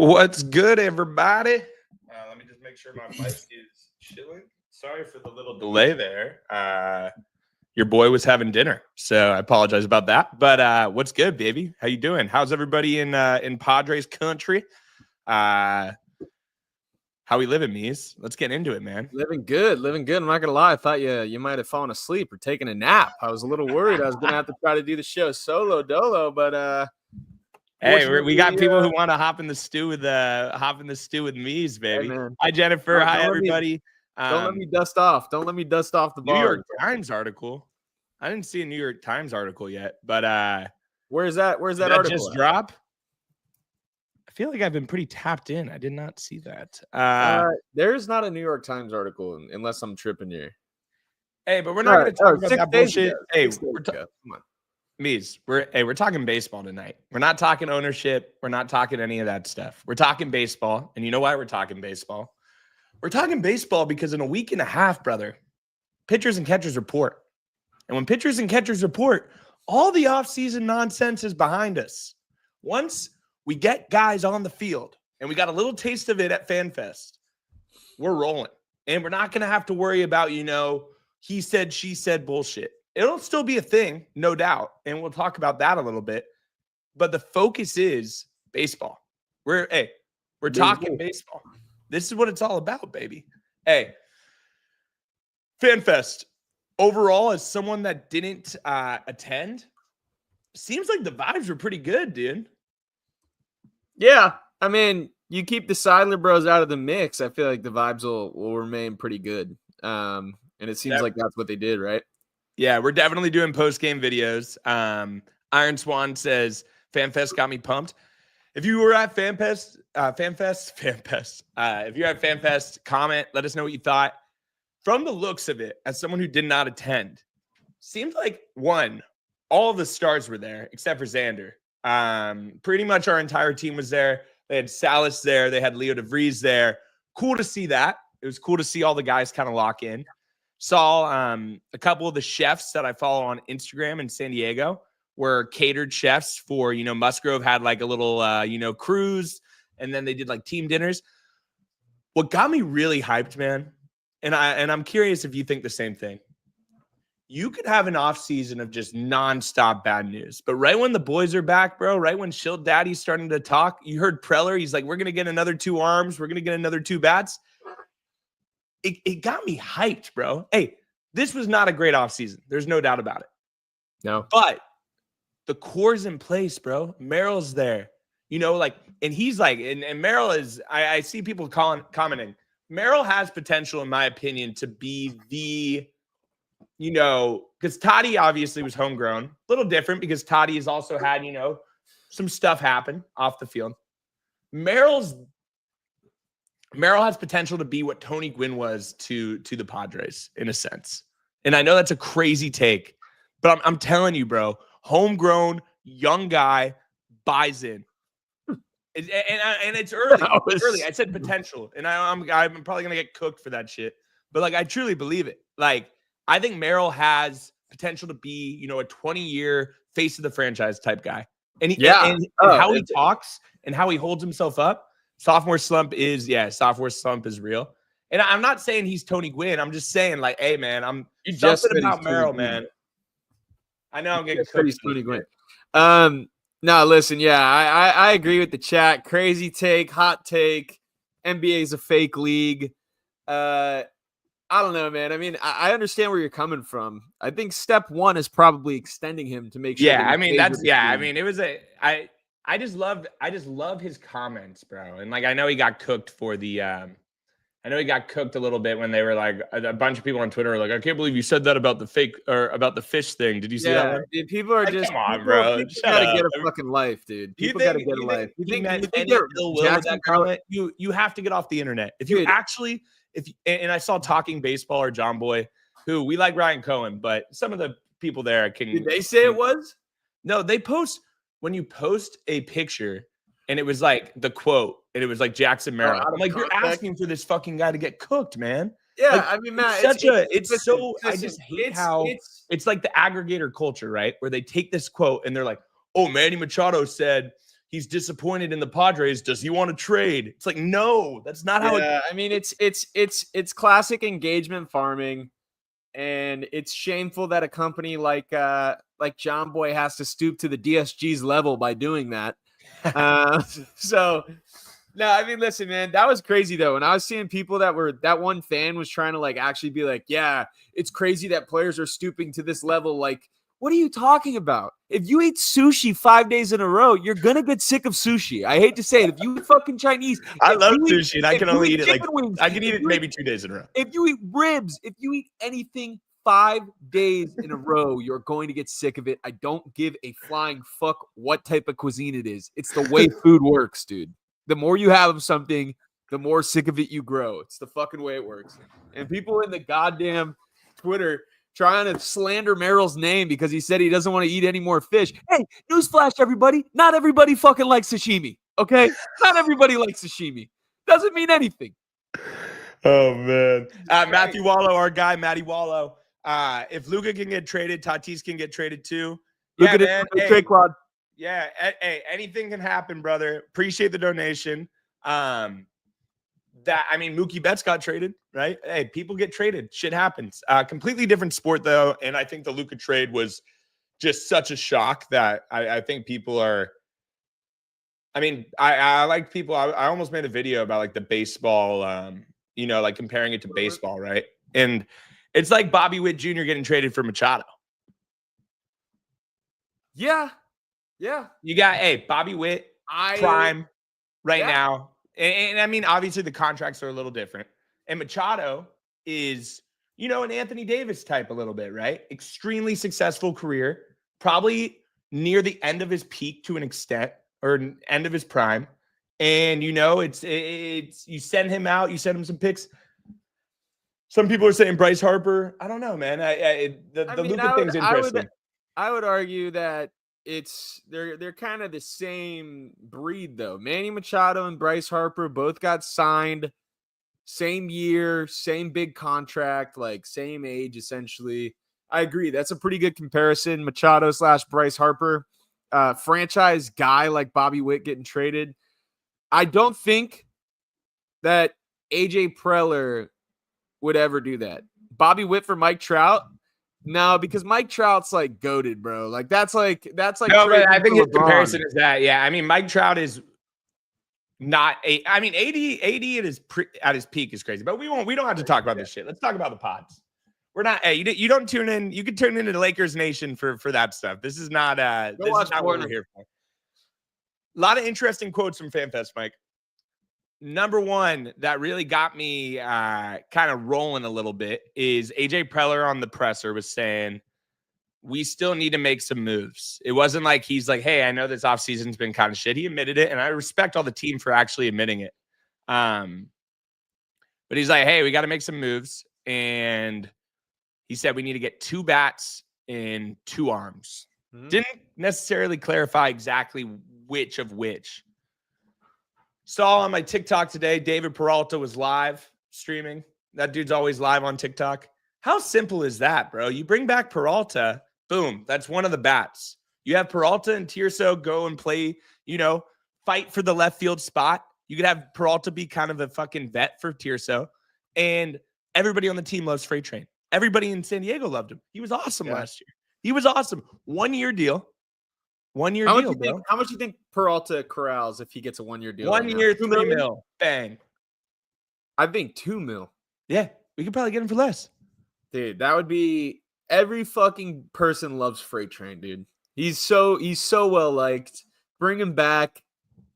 What's good, everybody? Let me just make sure my mic is chilling. Sorry for the little delay there. Your boy was having dinner, so I apologize about that. But what's good, baby? How you doing? How's everybody in Padres country? How we living, Mies? Let's get into it, man. Living good. I'm not gonna lie. I thought you might have fallen asleep or taken a nap. I was a little worried I was gonna have to try to do the show solo dolo, but hey, we got people who want to hop in the stew with Mies, baby. Hey, hi, Jennifer. Hi, everybody. Don't let me dust off. Don't let me dust off the bar. New York Times article. I didn't see a New York Times article yet, but where's that article just drop? I feel like I've been pretty tapped in. I did not see that. There's not a New York Times article unless I'm tripping here. Hey, but we're not going to talk about that bullshit. Hey, come on. Mies, we're talking baseball tonight. We're not talking ownership. We're not talking any of that stuff. We're talking baseball. And you know why we're talking baseball? We're talking baseball because in a week and a half, brother, pitchers and catchers report. And when pitchers and catchers report, all the offseason nonsense is behind us. Once we get guys on the field, and we got a little taste of it at FanFest, we're rolling. And we're not going to have to worry about, he said, she said bullshit. It'll still be a thing, no doubt. And we'll talk about that a little bit. But the focus is baseball. We're talking baseball. This is what it's all about, baby. Hey, FanFest. Overall, as someone that didn't attend, seems like the vibes were pretty good, dude. Yeah. I mean, you keep the Seidler bros out of the mix, I feel like the vibes will remain pretty good. And it seems like that's what they did, right? Yeah, we're definitely doing post-game videos. Iron Swan says, FanFest got me pumped. If you were at FanFest, if you're at FanFest, comment, let us know what you thought. From the looks of it, as someone who did not attend, seemed like, all the stars were there, except for Xander. Pretty much our entire team was there. They had Salas there. They had Leo DeVries there. Cool to see that. It was cool to see all the guys kind of lock in. Saw a couple of the chefs that I follow on Instagram in San Diego were catered chefs for, Musgrove had like a little, cruise, and then they did like team dinners. What got me really hyped, man, and I'm curious if you think the same thing. You could have an off season of just nonstop bad news, but right when the boys are back, bro, right when Shield Daddy's starting to talk, you heard Preller. He's like, we're going to get another 2 arms. We're going to get another 2 bats. It got me hyped, bro. Hey, this was not a great offseason. There's no doubt about it. No. But the core's in place, bro. Merrill's there. And he's like, and Merrill is, I see people commenting, Merrill has potential, in my opinion, to be the, because Tatis obviously was homegrown. A little different because Tatis has also had, some stuff happen off the field. Merrill has potential to be what Tony Gwynn was to the Padres, in a sense. And I know that's a crazy take, but I'm telling you, bro, homegrown, young guy, buys in. And it's early. It's early. I said potential, and I'm probably going to get cooked for that shit. But, I truly believe it. I think Merrill has potential to be, a 20-year face of the franchise type guy. And how he talks and how he holds himself up, sophomore slump is real. And I'm not saying he's Tony Gwynn. I'm just saying, hey, man, something about Merrill, man. I know I'm getting cooked. Tony Gwynn. No, listen, yeah, I agree with the chat. Crazy take, hot take. NBA is a fake league. I don't know, man. I mean, I understand where you're coming from. I think step one is probably extending him to make sure. Yeah, it was I just love his comments, bro. And I know he got cooked for the I know he got cooked a little bit when they were like a bunch of people on Twitter were like, I can't believe you said that about the fake or about the fish thing. Did you see that one? Dude, people are just come on, bro. People gotta get a fucking life, dude. People gotta get a life. You think ill will with that comment? You have to get off the internet. And I saw Talking Baseball or John Boy, who we like Ryan Cohen, but some of the people there can. Did they say it was? No, they post when you post a picture and it was like the quote and it was like Jackson Merrill. I'm like, you're asking for this fucking guy to get cooked, man. Yeah, I mean, Matt, I just hate how it's like the aggregator culture, right? Where they take this quote and they're like, oh, Manny Machado said he's disappointed in the Padres. Does he want to trade? It's like, no, that's not how it. I mean, it's classic engagement farming, and it's shameful that a company like John Boy has to stoop to the DSG's level by doing that. So no, I mean, listen, man, that was crazy though. And I was seeing people that one fan was trying to like actually be like, yeah, it's crazy that players are stooping to this level. Like, what are you talking about? If you eat sushi 5 days in a row, you're gonna get sick of sushi. I hate to say it. If you eat fucking Chinese, I love sushi, and I can only eat it like wings, I can eat it maybe 2 days in a row. If you eat ribs, if you eat anything 5 days in a row, you're going to get sick of it. I don't give a flying fuck what type of cuisine it is. It's the way food works, dude. The more you have of something, the more sick of it you grow. It's the fucking way it works. And people in the goddamn Twitter trying to slander Merrill's name because he said he doesn't want to eat any more fish. Hey, newsflash, everybody. Not everybody fucking likes sashimi, okay? Not everybody likes sashimi. Doesn't mean anything. Oh, man. Matthew Wallow, our guy, Matty Wallow. If Luka can get traded, Tatis can get traded too. Look at it, trade quad. Yeah, hey, anything can happen, brother. Appreciate the donation. Mookie Betts got traded, right? Hey, people get traded. Shit happens. Completely different sport, though. And I think the Luka trade was just such a shock that I think people are. I mean, I like people. I almost made a video about like the baseball, like comparing it to baseball, right? And it's like Bobby Witt Jr. getting traded for Machado. Yeah. You got, Bobby Witt, prime right now. And I mean, obviously the contracts are a little different. And Machado is, an Anthony Davis type a little bit, right? Extremely successful career, probably near the end of his peak to an extent, or end of his prime. And, it's you send him out, you send him some picks. Some people are saying Bryce Harper. I don't know, man. The Luka thing's interesting. I would argue that they're kind of the same breed though. Manny Machado and Bryce Harper both got signed same year, same big contract, like same age essentially. I agree. That's a pretty good comparison. Machado / Bryce Harper, franchise guy like Bobby Witt getting traded. I don't think that AJ Preller would ever do that. Bobby Witt for Mike Trout. No, because Mike Trout's like goated, bro. Like that's like. No, but I think his comparison is that. Yeah, I mean, Mike Trout is not a. I mean, 80 at his peak is crazy. But we don't have to talk about this shit. Let's talk about the pods. We're not. Hey, you don't tune in. You can tune into the Lakers Nation for that stuff. This is not. This is not what we're here for. A lot of interesting quotes from FanFest, Mike. Number one that really got me kind of rolling a little bit is AJ Preller on the presser was saying, we still need to make some moves. It wasn't like he's like, hey, I know this offseason's been kind of shit. He admitted it, and I respect all the team for actually admitting it. But he's like, hey, we got to make some moves. And he said we need to get 2 bats and 2 arms. Mm-hmm. Didn't necessarily clarify exactly which of which. Saw on my TikTok today, David Peralta was live streaming. That dude's always live on TikTok. How simple is that, bro? You bring back Peralta, boom, that's one of the bats. You have Peralta and Tirso go and play, fight for the left field spot. You could have Peralta be kind of a fucking vet for Tirso. And everybody on the team loves Freight Train. Everybody in San Diego loved him. He was awesome last year. He was awesome. 1 year deal. 1 year deal, bro. How much do you think Peralta corrals if he gets a 1 year deal? 1 year, $3 million. Bang. I think $2 million. Yeah, we could probably get him for less. Dude, that would be every fucking person loves Freight Train, dude. He's so well liked. Bring him back.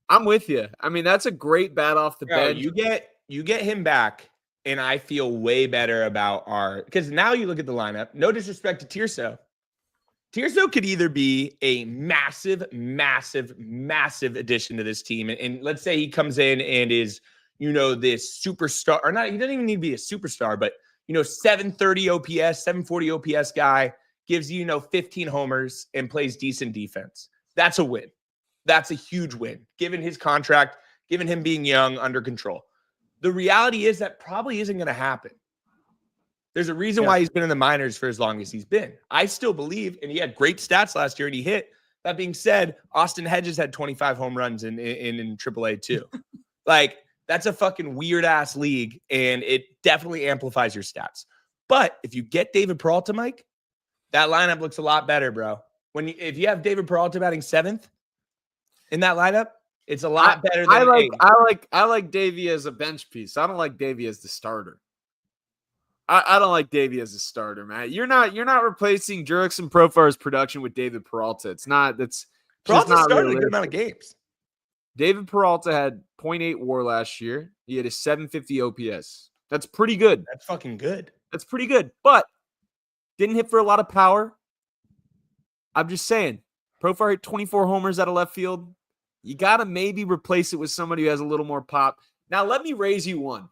I'm with you. I mean, that's a great bat off the bench. You get him back, and I feel way better about because now you look at the lineup. No disrespect to Tirso. Tirso could either be a massive, massive, massive addition to this team. And let's say he comes in and is, this superstar, or not, he doesn't even need to be a superstar, but, 730 OPS, 740 OPS guy, gives you, 15 homers and plays decent defense. That's a win. That's a huge win, given his contract, given him being young, under control. The reality is that probably isn't going to happen. There's a reason why he's been in the minors for as long as he's been. I still believe, and he had great stats last year and he hit, That being said, Austin Hedges had 25 home runs in AAA too. Like, that's a fucking weird ass league, and it definitely amplifies your stats. But if you get David Peralta, Mike, that lineup looks a lot better, bro. If you have David Peralta batting 7th in that lineup, it's a lot better than I like Davey as a bench piece. I don't like Davey as the starter. I don't like Davey as a starter, man. You're not replacing Jurickson Profar's production with David Peralta. It's not. That's Peralta not started realistic. a good amount of games. David Peralta had 0.8 WAR last year. He had a 750 OPS. That's pretty good. That's fucking good. That's pretty good. But didn't hit for a lot of power. I'm just saying, Profar hit 24 homers out of left field. You got to maybe replace it with somebody who has a little more pop. Now, let me raise you one.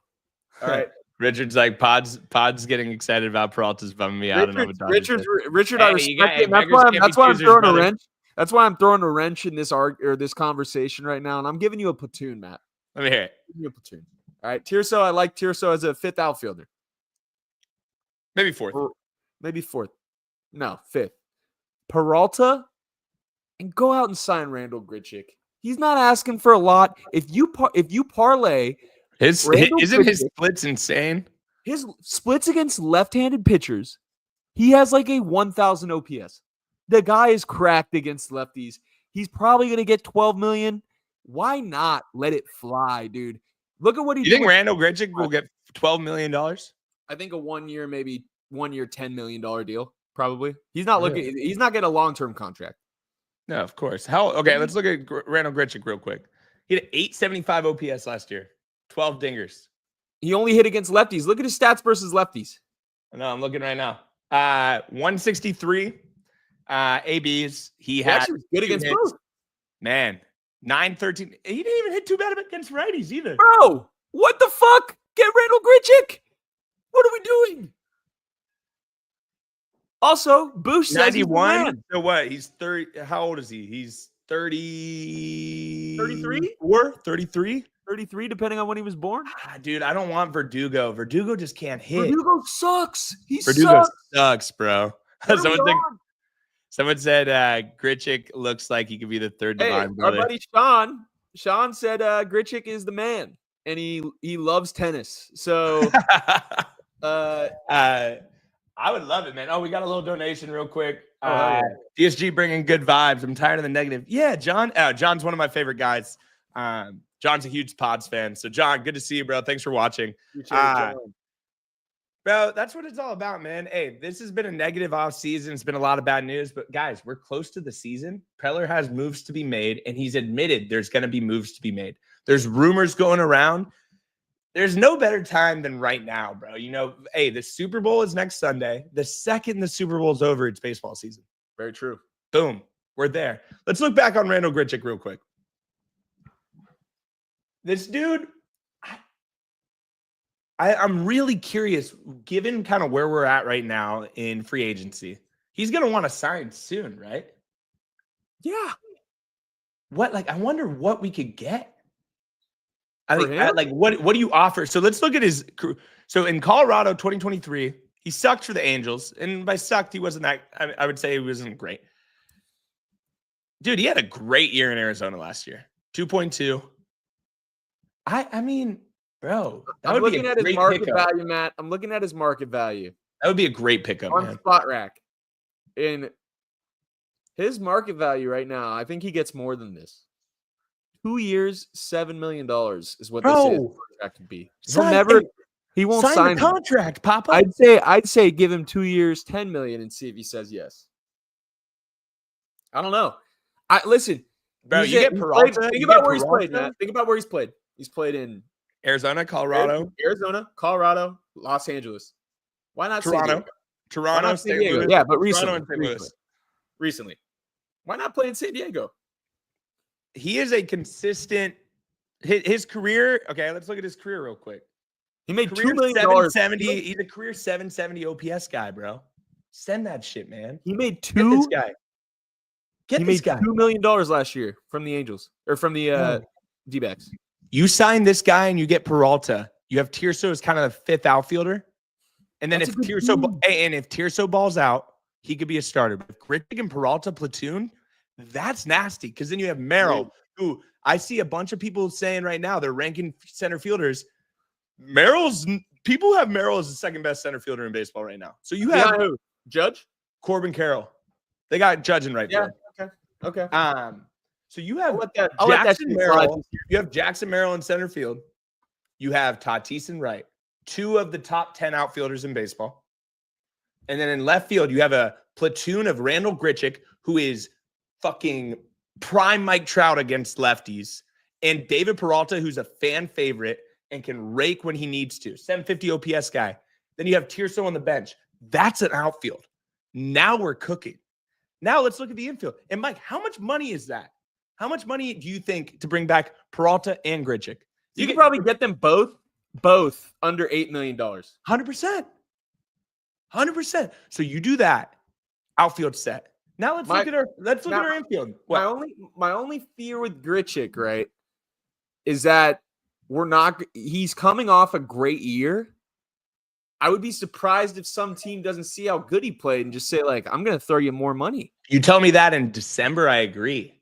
All right. Richard's like, Pod's getting excited about Peralta's bumming me out. Richard, I respect it. That's why I'm throwing a wrench. That's why I'm throwing a wrench in this conversation right now. And I'm giving you a platoon, Matt. Let me hear it. Give you a platoon. All right. Tirso, I like Tirso as a 5th outfielder. Maybe 4th. Maybe 4th. No, 5th. Peralta, and go out and sign Randall Grichuk. He's not asking for a lot. If you parlay isn't his splits insane? His splits against left-handed pitchers, he has like a 1,000 OPS. The guy is cracked against lefties. He's probably going to get 12 million. Why not let it fly, dude? Look at what he's doing. You think Randall Grichuk will get $12 million? I think a 1 year, maybe 1 year, $10 million deal. Probably. He's not looking. He's not getting a long-term contract. No, of course. Okay, let's look at Randall Grichuk real quick. He had 875 OPS last year. 12 dingers. He only hit against lefties. Look at his stats versus lefties. No, I'm looking right now. 163 ABs. He had actually was good against both. Man, 913. He didn't even hit too bad against righties either. Bro, what the fuck? Get Randall Grichuk. What are we doing? Also, Bush says 91. So what? He's 30. How old is he? He's 30. 33? 33? 33, depending on when he was born. Dude, I don't want Verdugo. Verdugo just can't hit. Verdugo sucks. Verdugo sucks, bro. Someone said Grichuk looks like he could be the third Devine brother. Our buddy Sean said Grichuk is the man, and he loves tennis. So I would love it, man. Oh, we got a little donation real quick. DSG bringing good vibes. I'm tired of the negative. Yeah, John. John's one of my favorite guys. John's a huge Pods fan. So, John, good to see you, bro. Thanks for watching. Bro, that's what it's all about, man. Hey, this has been a negative offseason. It's been a lot of bad news. But, guys, we're close to the season. Preller has moves to be made, and he's admitted there's going to be moves to be made. There's rumors going around. There's no better time than right now, bro. You know, hey, the Super Bowl is next Sunday. The second the Super Bowl is over, it's baseball season. Very true. Boom. We're there. Let's look back on Randall Grichuk real quick. This dude, I'm really curious, given kind of where we're at right now in free agency. He's going to want to sign soon, right? Yeah. I wonder what we could get. What do you offer? So let's look at his. So in Colorado, 2023, he sucked for the Angels, and by sucked, he wasn't that. I would say he wasn't great. Dude, he had a great year in Arizona last year. 2.2. I mean, bro, I'm looking at his market value, Matt. I'm looking at his market value. That would be a great pickup on Spot Rack. In his market value right now, I think he gets more than this. 2 years, $7 million is what this contract could be. He won't sign the contract, Papa. I'd say give him 2 years, $10 million, and see if he says yes. I don't know. Listen, bro. You get Peralta. Think about where he's played, Matt. Think about where he's played. He's played in Arizona, Colorado, Los Angeles. Why not Toronto, San Diego? Yeah, but recently. Why not play in San Diego? He is a consistent his career. Okay, let's look at his career real quick. He made $2 million. He's a career 770 OPS guy, bro. Send that shit, man. He made Get this guy. He made $2 million last year from the Angels or from the D-backs. You sign this guy and you get Peralta. You have Tirso as kind of the fifth outfielder, and then if Tirso balls out, he could be a starter. But if Grichuk and Peralta platoon, That's nasty because then you have Merrill, who I see a bunch of people saying right now they're ranking center fielders. People have Merrill as the second best center fielder in baseball right now. So you have who? Judge? Corbin Carroll. They got Judge in right field. Okay. So you have I'll let that Jackson shit Merrill. slide. You have Jackson Merrill in center field. You have Tatis in right, 2 of the top 10 outfielders in baseball. And then in left field, you have a platoon of Randall Grichuk, who is fucking prime Mike Trout against lefties, and David Peralta, who's a fan favorite and can rake when he needs to. 750 OPS guy. Then you have Tirso on the bench. That's an outfield. Now we're cooking. Now let's look at the infield. And Mike, how much money is that? How much money do you think to bring back Peralta and Grichuk? You could probably get them both under $8 million. 100%. 100%. So you do that. Outfield set. Now let's look at our infield. What? My only fear with Grichuk, right, is that he's coming off a great year. I would be surprised if some team doesn't see how good he played and just say, like, I'm going to throw you more money. You tell me that in December, I agree.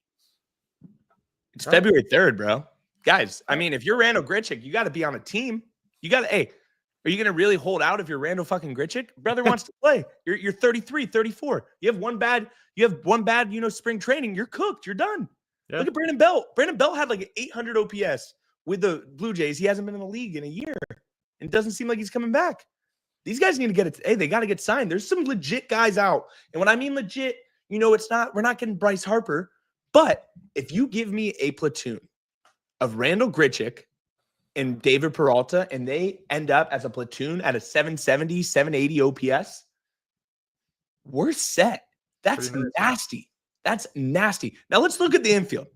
It's February 3rd, bro. Guys, I mean, if you're Randall Grichuk, you got to be on a team. Hey, are you going to really hold out if you're Randall fucking Grichuk? Brother wants to play. You're 33, 34. You have one bad, spring training. You're cooked. You're done. Yeah. Look at Brandon Belt. Brandon Belt had like 800 OPS with the Blue Jays. He hasn't been in the league in a year. And it doesn't seem like he's coming back. These guys need to get it. Hey, they got to get signed. There's some legit guys out. And when I mean legit, we're not getting Bryce Harper. But if you give me a platoon of Randall Grichuk and David Peralta, and they end up as a platoon at a 770, 780 OPS, we're set. That's nasty. That's nasty. Now let's look at the infield.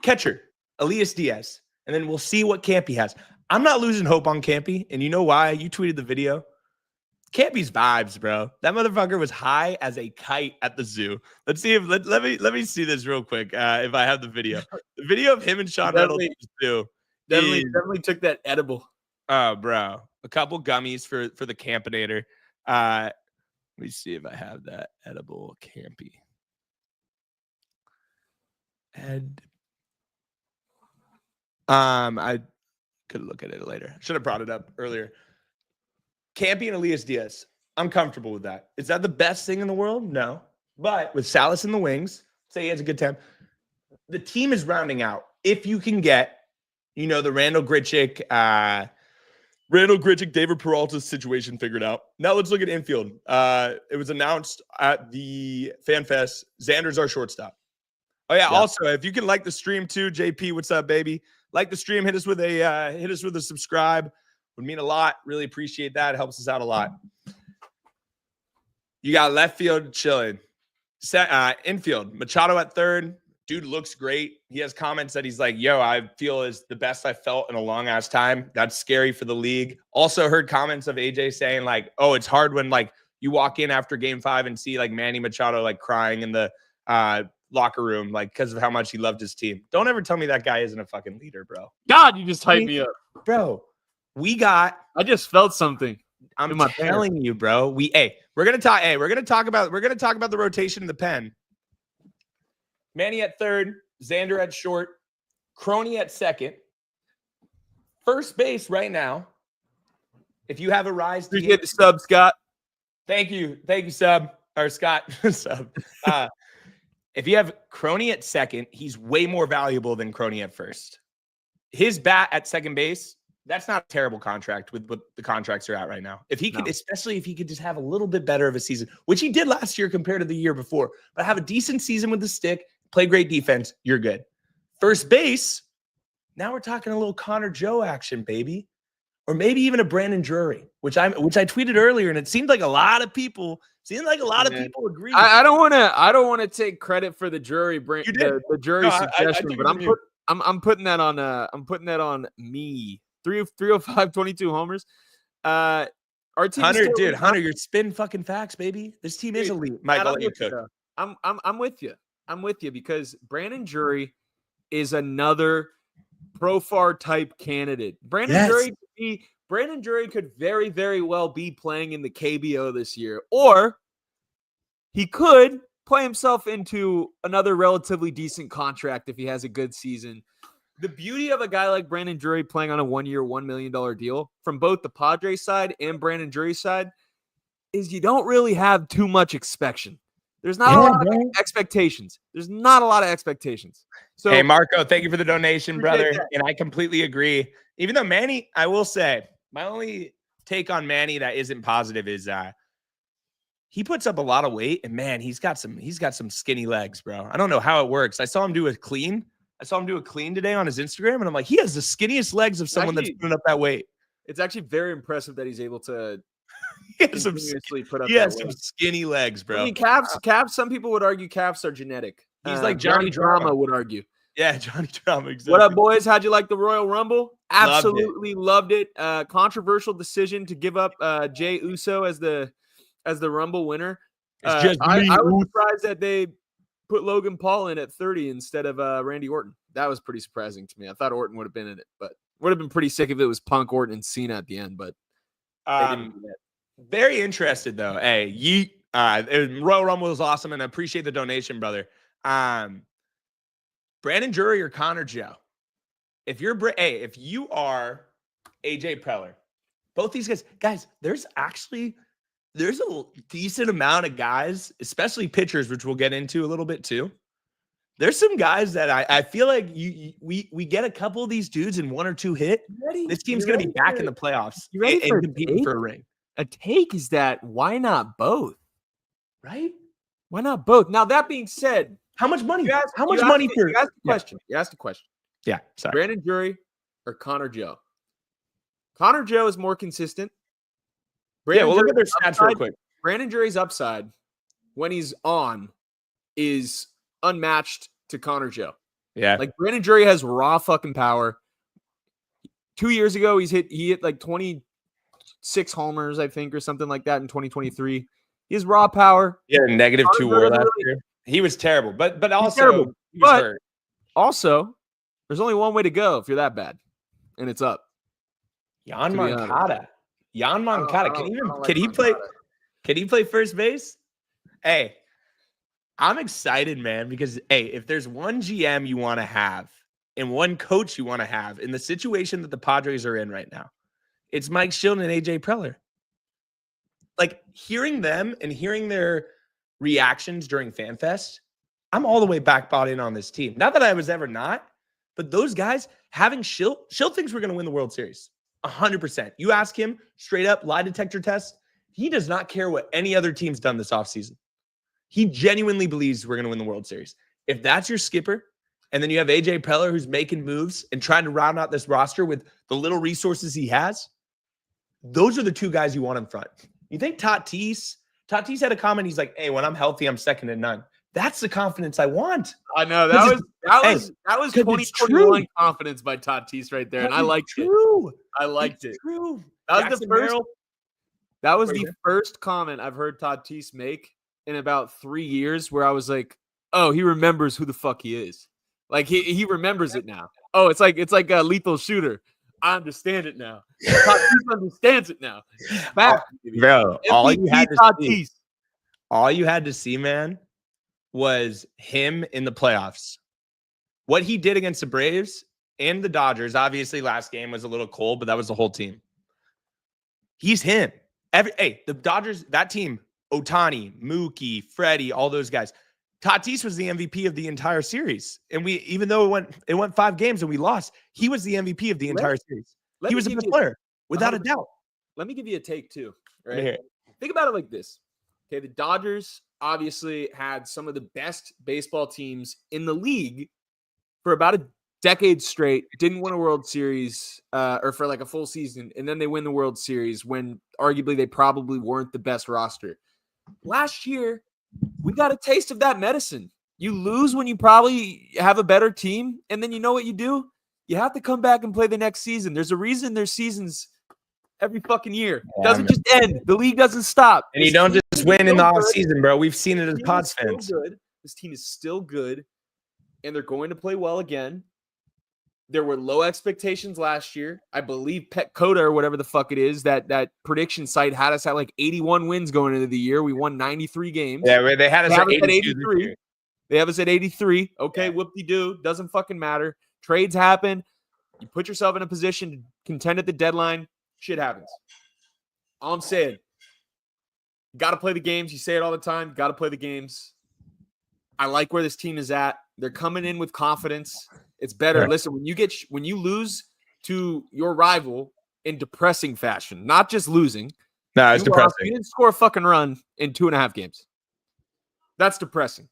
Catcher, Elias Diaz. And then we'll see what Campy has. I'm not losing hope on Campy, and you know why? You tweeted the video. Campy's vibes, bro. That motherfucker was high as a kite at the zoo. Let's see if let me see this real quick. If I have the video, the video of him and Sean Reynolds at the zoo. Definitely took that edible. Oh, bro, a couple gummies for the Campinator. Let me see if I have that edible Campy. I could look at it later. Should have brought it up earlier. Campy and Elias Diaz. I'm comfortable with that. Is that the best thing in the world? No. But with Salas in the wings, say he has a good time. The team is rounding out. If you can get, the Randall Grichuk, David Peralta situation figured out. Now let's look at infield. It was announced at the Fan Fest. Xander's our shortstop. Oh yeah. Also, if you can like the stream too, JP, what's up, baby? Like the stream, hit us with a subscribe. Would mean a lot. Really appreciate that. It helps us out a lot. You got left field chilling. Infield, Machado at third. Dude looks great. He has comments that he's like, yo, I feel is the best I felt in a long ass time. That's scary for the league. Also heard comments of AJ saying like, oh, it's hard when like you walk in after game 5 and see like Manny Machado like crying in the locker room, like because of how much he loved his team. Don't ever tell me that guy isn't a fucking leader, bro. God, you just hyped me up. Bro, I just felt something. I'm telling you, bro. We're gonna talk about the rotation in the pen. Manny at third, Xander at short, Crony at second. First base right now. If you have a rise to get the sub, Scott. Thank you, sub or Scott sub. If you have Crony at second, he's way more valuable than Crony at first. His bat at second base. That's not a terrible contract with what the contracts are at right now. If he could, especially if he could just have a little bit better of a season, which he did last year compared to the year before, but have a decent season with the stick, play great defense, you're good. First base, now we're talking a little Connor Joe action, baby. Or maybe even a Brandon Drury, which I tweeted earlier, and it seemed like a lot of people agree. I don't want to take credit for the Drury the Drury suggestion, but I'm putting that on me. 305, 22 homers. Our team, Hunter, you're spitting fucking facts, baby. This team is elite. Mike, I'll let you cook. I'm with you. I'm with you because Brandon Drury is another Profar type candidate. Brandon Drury could very, very well be playing in the KBO this year, or he could play himself into another relatively decent contract if he has a good season. The beauty of a guy like Brandon Drury playing on a 1-year, $1 million deal from both the Padres side and Brandon Drury's side is you don't really have too much expectation. There's not a lot of expectations. So, hey, Marco, thank you for the donation, brother. that. And I completely agree. Even though Manny, I will say, my only take on Manny that isn't positive is he puts up a lot of weight, and man, he's got some skinny legs, bro. I don't know how it works. I saw him do a clean today on his Instagram, and I'm like, he has the skinniest legs of someone that's putting up that weight. It's actually very impressive that he's able to he has some skinny legs, bro. I mean, calves. Some people would argue calves are genetic. He's like Johnny Drama would argue. Yeah, Johnny Drama. Exactly. What up, boys? How'd you like the Royal Rumble? Absolutely loved it. Controversial decision to give up Jey Uso as the Rumble winner. I was surprised that they put Logan Paul in at 30 instead of Randy Orton. That was pretty surprising to me. I thought Orton would have been in it, but would have been pretty sick if it was Punk, Orton, and Cena at the end. But they didn't do that. Very interested though. Hey, Royal Rumble was awesome, and I appreciate the donation, brother. Brandon Drury or Connor Joe? If you are AJ Preller, both these guys, there's a decent amount of guys, especially pitchers, which we'll get into a little bit too. There's some guys that I feel like we get a couple of these dudes in 1 or 2 hit. This team's going to be back in the playoffs and competing for a ring. A take is that why not both? Right? Why not both? Now, that being said, how much money? You asked a question. Yeah, sorry. Brandon Drury or Connor Joe? Connor Joe is more consistent. We'll look at their stats real quick. Brandon Drury's upside when he's on is unmatched to Connor Joe. Yeah. Like Brandon Drury has raw fucking power. 2 years ago, he hit like 26 homers, I think, or something like that in 2023. He has raw power. Yeah, -2 WAR last year. He was terrible, but also he was hurt. Also, there's only one way to go if you're that bad, and it's up. Yan Moncada. Can he play first base? Hey, I'm excited, man, because if there's one GM you want to have and one coach you want to have in the situation that the Padres are in right now, it's Mike Shilton and AJ Preller. Like hearing them and hearing their reactions during FanFest, I'm all the way bought in on this team. Not that I was ever not, but those guys having Schilt thinks we're going to win the World Series. 100%. You ask him straight up, lie detector test, he does not care what any other team's done this offseason. He genuinely believes we're going to win the World Series. If that's your skipper, and then you have AJ Preller who's making moves and trying to round out this roster with the little resources he has, those are the two guys you want in front. You think Tatis had a comment. He's like, hey, when I'm healthy, I'm second to none. That's the confidence I want. I know that was 2021 confidence by Tatis right there, and I liked it. I liked it. True. That was the first comment I've heard Tatis make in about 3 years where I was like, oh, he remembers who the fuck he is. Like he remembers it now. Oh, it's like a Lethal Shooter. I understand it now. Tatis understands it now. He's back, bro. All you had to see, man, was him in the playoffs. What he did against the Braves and the Dodgers. Obviously, last game was a little cold, but that was the whole team. He's him. The Dodgers, that team, Ohtani, Mookie, Freddie, all those guys. Tatis was the MVP of the entire series. And even though it went 5 games and we lost, he was the MVP of the entire series. He was the best player, without a doubt. Let me give you a take too. Right? Think about it like this. Okay, the Dodgers obviously had some of the best baseball teams in the league for about a decade straight, didn't win a World Series or for like a full season, and then they win the World Series when arguably they probably weren't the best roster. Last year, we got a taste of that medicine. You lose when you probably have a better team, and then you know what you do? You have to come back and play the next season. There's a reason there's seasons every fucking year. It doesn't just end. The league doesn't stop. And you don't just win in the offseason, bro. We've seen it as Pods fans. This team is still good, and they're going to play well again. there were low expectations last year. I believe Petcoda or whatever the fuck it is, that prediction site had us at like 81 wins going into the year. We won 93 games. Yeah, they had us at 83. They have us at 83. Okay, Yeah. whoop-de-doo. Doesn't fucking matter. Trades happen. You put yourself in a position to contend at the deadline. Shit happens. All I'm saying, you got to play the games. You say it all the time. Got to play the games. I like where this team is at. They're coming in with confidence. It's better. Right. Listen, when you lose to your rival in depressing fashion, not just losing. No, it's depressing. You didn't score a fucking run in 2.5 games. That's depressing.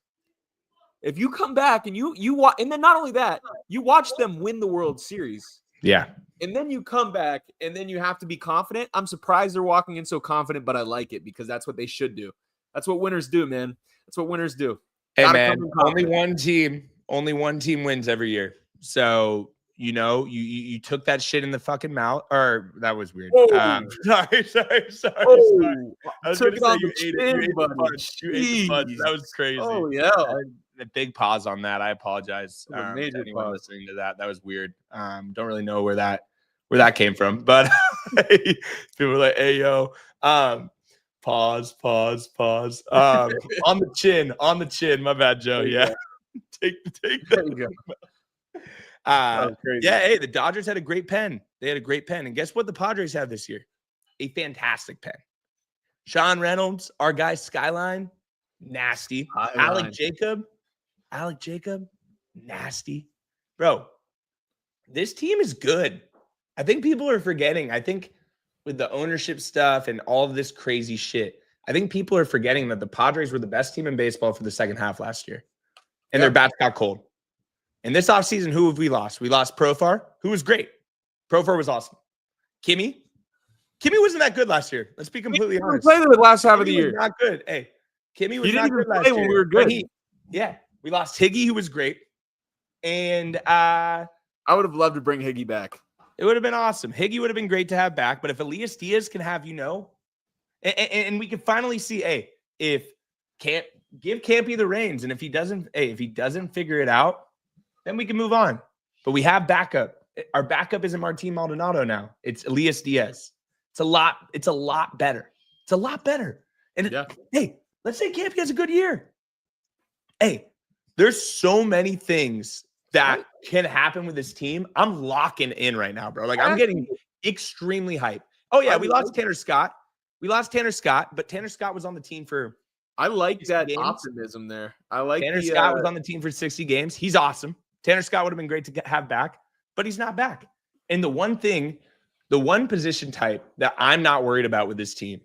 If you come back and you watch, and then not only that, you watch them win the World Series. Yeah. And then you come back and then you have to be confident. I'm surprised they're walking in so confident, but I like it because that's what they should do. That's what winners do, man. That's what winners do. Hey, man, only one team wins every year. So, you took that shit in the fucking mouth. Or that was weird. Oh. Sorry. Oh, I was took gonna it on say the chin, buddy. you ate the fudge. That was crazy. Oh, yeah. A big pause on that. I apologize. Major To anyone pause. listening to that. That was weird. Don't really know where that came from. But people were like, hey, yo. Pause. On the chin. My bad, Joe. Yeah. take There that. you go. Yeah, hey, the Dodgers had a great pen. They had a great pen. And guess what the Padres have this year? A fantastic pen. Sean Reynolds, our guy Skyline, nasty. Alec Jacob, nasty. Bro, this team is good. I think people are forgetting. I think with the ownership stuff and all of this crazy shit, I think people are forgetting that the Padres were the best team in baseball for the second half last year. And their bats got cold. And this offseason, who have we lost? We lost Profar, who was great. Profar was awesome. Kimmy wasn't that good last year. Let's be completely honest. We played the last half of the Kimmy year. was not good. Hey, Kimmy was He not didn't good even last play year. when we were good. We lost Higgy, who was great. And I would have loved to bring Higgy back. It would have been awesome. Higgy would have been great to have back. But if Elias Diaz can have, and we can finally see, hey, if give Campy the reins, and if he doesn't figure it out, then we can move on. But we have backup. Our backup isn't Martin Maldonado now. It's Elias Diaz. It's a lot better. It's a lot better. And hey, let's say Campy has a good year. Hey, there's so many things that can happen with this team. I'm locking in right now, bro. Like, I'm getting extremely hyped. Oh, yeah, we lost Tanner Scott. But Tanner Scott was on the team for I like that games. Optimism there. I like Tanner Scott was on the team for 60 games. He's awesome. Tanner Scott would have been great to have back, but he's not back. And the one position type that I'm not worried about with this team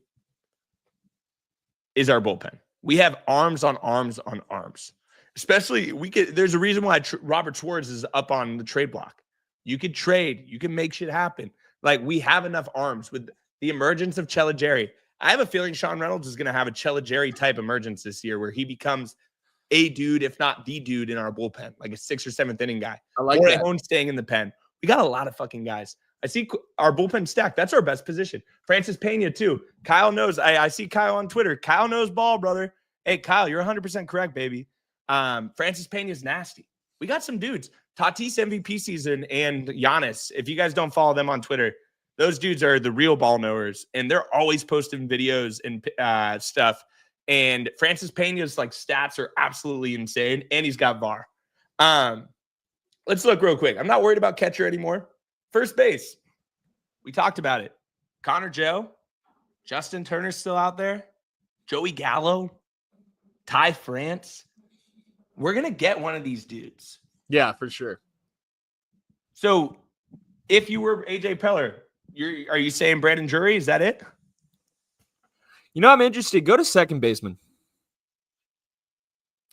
is our bullpen. We have arms on arms on arms. Especially, there's a reason why Robert Schwartz is up on the trade block. You could trade. You can make shit happen. Like, we have enough arms with the emergence of Chelageri. I have a feeling Sean Reynolds is going to have a Chelageri type emergence this year where he becomes a dude, if not the dude in our bullpen, like a 6th or 7th inning guy. I like that. that. Staying in the pen. We got a lot of fucking guys. I see our bullpen stacked. That's our best position. Francis Pena, too. Kyle knows. I see Kyle on Twitter. Kyle knows ball, brother. Hey, Kyle, you're 100% correct, baby. Francis Pena is nasty. We got some dudes. Tatis MVP season and Giannis. If you guys don't follow them on Twitter, those dudes are the real ball knowers, and they're always posting videos and stuff. And Francis Pena's stats are absolutely insane, and he's got VAR. Let's look real quick. I'm not worried about catcher anymore. First base, we talked about it. Connor Joe, Justin Turner's still out there. Joey Gallo, Ty France. We're gonna get one of these dudes. Yeah, for sure. So, if you were AJ Preller, are you saying Brandon Drury? Is that it? I'm interested. Go to second baseman.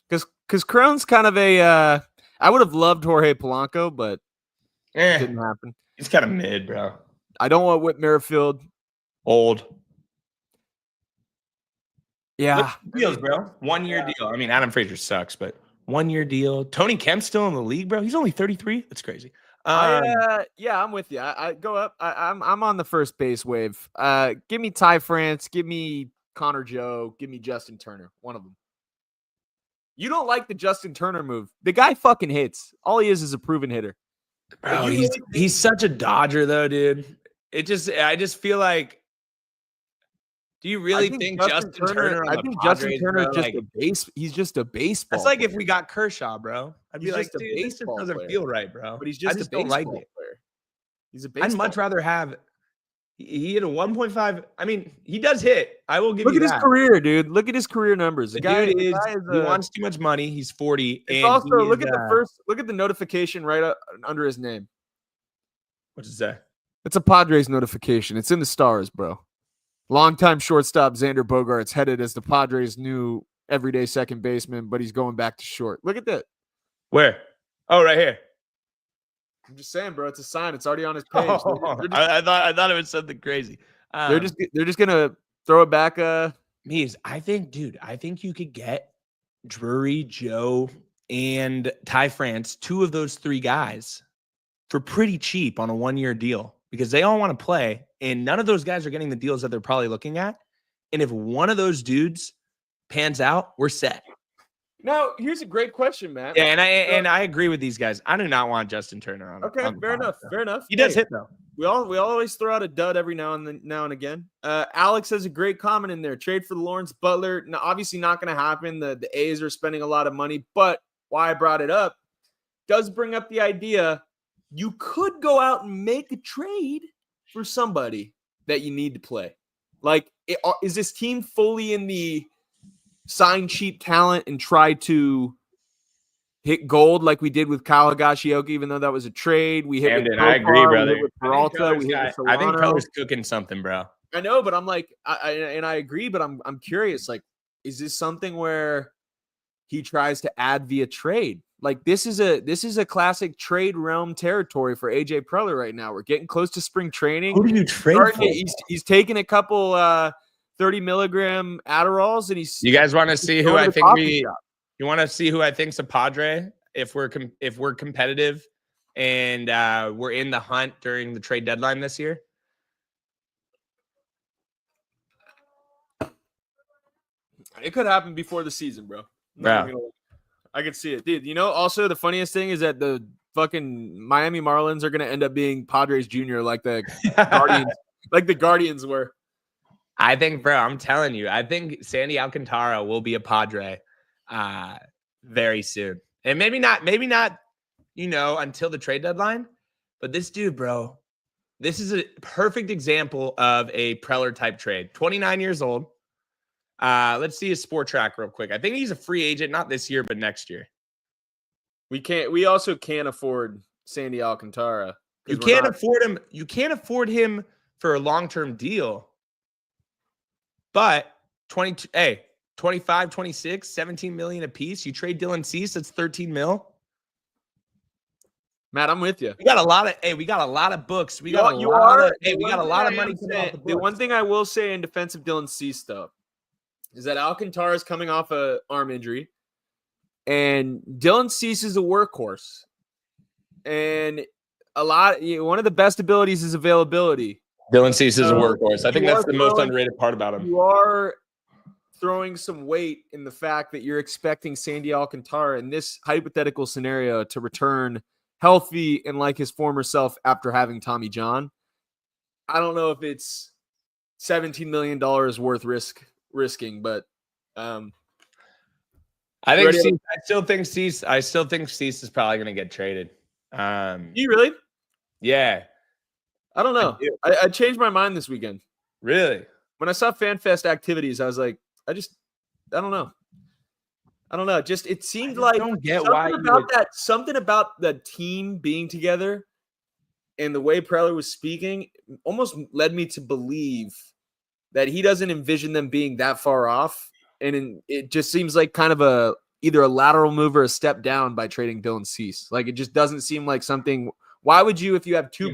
Because Cron's kind of a I would have loved Jorge Polanco, but it didn't happen. He's kind of mid, bro. I don't want Whit Merrifield. Old. Yeah. Deals, bro. 1 year deal. I mean, Adam Frazier sucks, but 1 year deal. Tony Kemp's still in the league, bro. He's only 33. That's crazy. Yeah, I'm with you. I go up. I'm on the first base wave. Give me Ty France. Give me Connor Joe. Give me Justin Turner. One of them. You don't like the Justin Turner move. The guy fucking hits. All he is a proven hitter. Bro, he's such a Dodger though, dude. I just feel like, do you really think Justin Turner on the Padres, Turner bro? just Like, he's just a baseball. that's like player. if we got Kershaw, bro. I'd be He's like, just a dude, this just baseball doesn't player. feel right, bro. But he's I just a don't like baseball it. player. He's a baseball. I'd much rather have. He hit a 1.5. I mean, he does hit. I will give Look you at his that. career, dude. Look at his career numbers. The dude is he wants too much money. He's 40. It's And also he look is, at the notification right under his name. What's it say? It's a Padres notification. It's in the stars, bro. Longtime shortstop Xander Bogaerts headed as the Padres' new everyday second baseman, but he's going back to short. Look at that. Where? Oh, right here. I'm just saying, bro. It's a sign. It's already on his page. I thought it was something crazy. They're just gonna throw it back. Mees, I think you could get Drury, Joe, and Ty France, 2 of those 3 guys, for pretty cheap on a 1-year deal because they all want to play, and none of those guys are getting the deals that they're probably looking at. And if one of those dudes pans out, we're set. Now, here's a great question, Matt. Yeah, and I agree with these guys. I do not want Justin Turner on. Okay, fair enough. He does hit though. We always throw out a dud every now and again. Alex has a great comment in there. Trade for Lawrence Butler. Now, obviously not going to happen. The A's are spending a lot of money, but why I brought it up does bring up the idea you could go out and make a trade for somebody that you need to play. Like, is this team fully in the sign cheap talent and try to hit gold like we did with Kyle Higashioka, even though that was a trade? We hit with I agree, brother. We hit with Peralta. We hit with Solano. I think Preller's cooking something, bro. I know, but I'm like, I agree, but I'm curious. Like, is this something where he tries to add via trade? Like, this is a classic trade realm territory for AJ Preller right now. We're getting close to spring training. Who do you trade for? He's taking a couple 30 milligram Adderalls, and he's. You guys want to see who I think You want to see who I think's a Padre if we're competitive and we're in the hunt during the trade deadline this year? It could happen before the season, bro. I could see it, dude. You know, also the funniest thing is that the fucking Miami Marlins are going to end up being Padres Junior, like the Guardians, like the Guardians were. I think, bro, I'm telling you, I think Sandy Alcantara will be a Padre very soon, and maybe not, until the trade deadline. But this dude, bro, this is a perfect example of a Preller type trade. 29 years old. Let's see his sport track real quick. I think he's a free agent, not this year, but next year. We also can't afford Sandy Alcantara. You can't afford him. You can't afford him for a long-term deal. But 25, 26, 17 million a piece. You trade Dylan Cease, that's 13 mil. Matt, I'm with you. We got a lot of books. We got a lot of money coming off the books. The one thing I will say in defense of Dylan Cease, though, is that Alcantara is coming off an arm injury, and Dylan Cease is a workhorse. And one of the best abilities is availability. Dylan Cease is a workhorse. I think that's the most underrated part about him. You are throwing some weight in the fact that you're expecting Sandy Alcantara in this hypothetical scenario to return healthy and like his former self after having Tommy John. I don't know if it's $17 million worth risking, but I still think Cease is probably going to get traded. You really? Yeah. I don't know. I changed my mind this weekend. Really? When I saw FanFest activities, I was like, I don't know. Just it seemed like don't get something about the team being together and the way Preller was speaking almost led me to believe that he doesn't envision them being that far off. And it just seems like kind of either a lateral move or a step down by trading Dylan Cease. Like, it just doesn't seem like something. Why would you, if you have two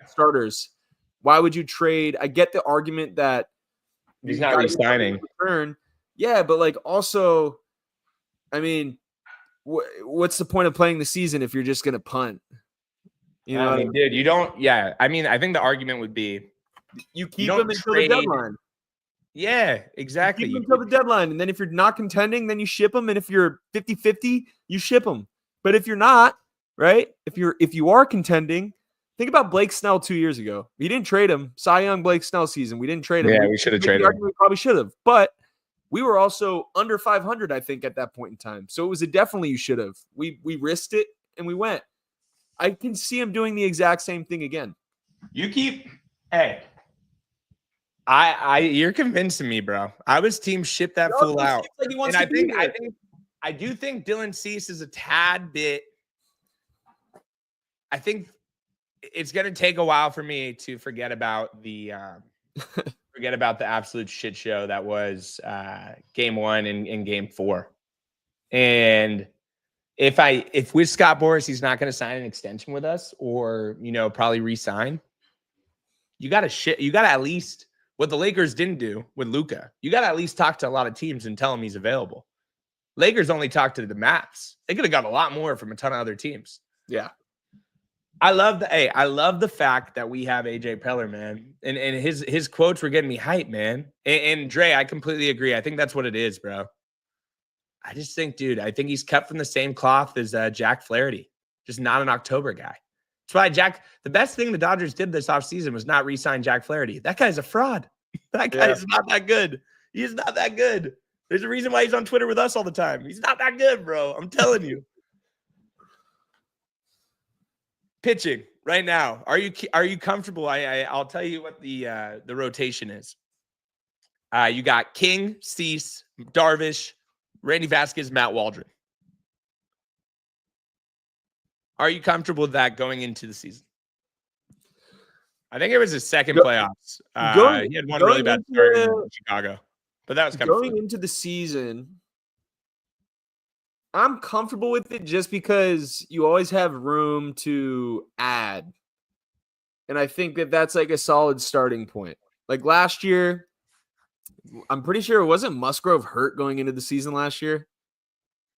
starters, why would you trade? I get the argument that he's not re-signing. Yeah, but like also, I mean, what's the point of playing the season if you're just going to punt? You know, dude, you don't. Yeah, I mean, I think the argument would be you keep him until the deadline. Yeah, exactly. You keep him until the deadline, and then if you're not contending, then you ship him, and if you're 50-50, you ship him. But if you're not, right? If you are contending, think about Blake Snell 2 years ago. We didn't trade him. Cy Young Blake Snell season. We didn't trade him. Yeah, we should have traded him. We probably should have, but we were also under 500, I think, at that point in time. So it was a definitely you should have. We risked it and we went. I can see him doing the exact same thing again. Hey, you're convincing me, bro. I was team ship that fool out. Like And I do think Dylan Cease is a tad bit. I think it's going to take a while for me to forget about the absolute shit show that was game 1 and game 4. And if with Scott Boras, he's not going to sign an extension with us or, probably re-sign, you got to at least, what the Lakers didn't do with Luka, you got to at least talk to a lot of teams and tell them he's available. Lakers only talked to the Mavs. They could have got a lot more from a ton of other teams. Yeah. I love the fact that we have AJ Preller, man. And his quotes were getting me hyped, man. And Dre, I completely agree. I think that's what it is, bro. I just think, dude, I think he's cut from the same cloth as Jack Flaherty. Just not an October guy. That's why the best thing the Dodgers did this offseason was not re-sign Jack Flaherty. That guy's a fraud. That guy is not that good. He is not that good. There's a reason why he's on Twitter with us all the time. He's not that good, bro. I'm telling you. Pitching right now. Are you comfortable? I'll tell you what the rotation is. You got King, Cease, Darvish, Randy Vasquez, Matt Waldron. Are you comfortable with that going into the season? I think it was his second playoffs. He had one really bad start in Chicago, but that was kind of going into the season. I'm comfortable with it just because you always have room to add. And I think that that's like a solid starting point. Like last year, I'm pretty sure it wasn't Musgrove hurt going into the season last year.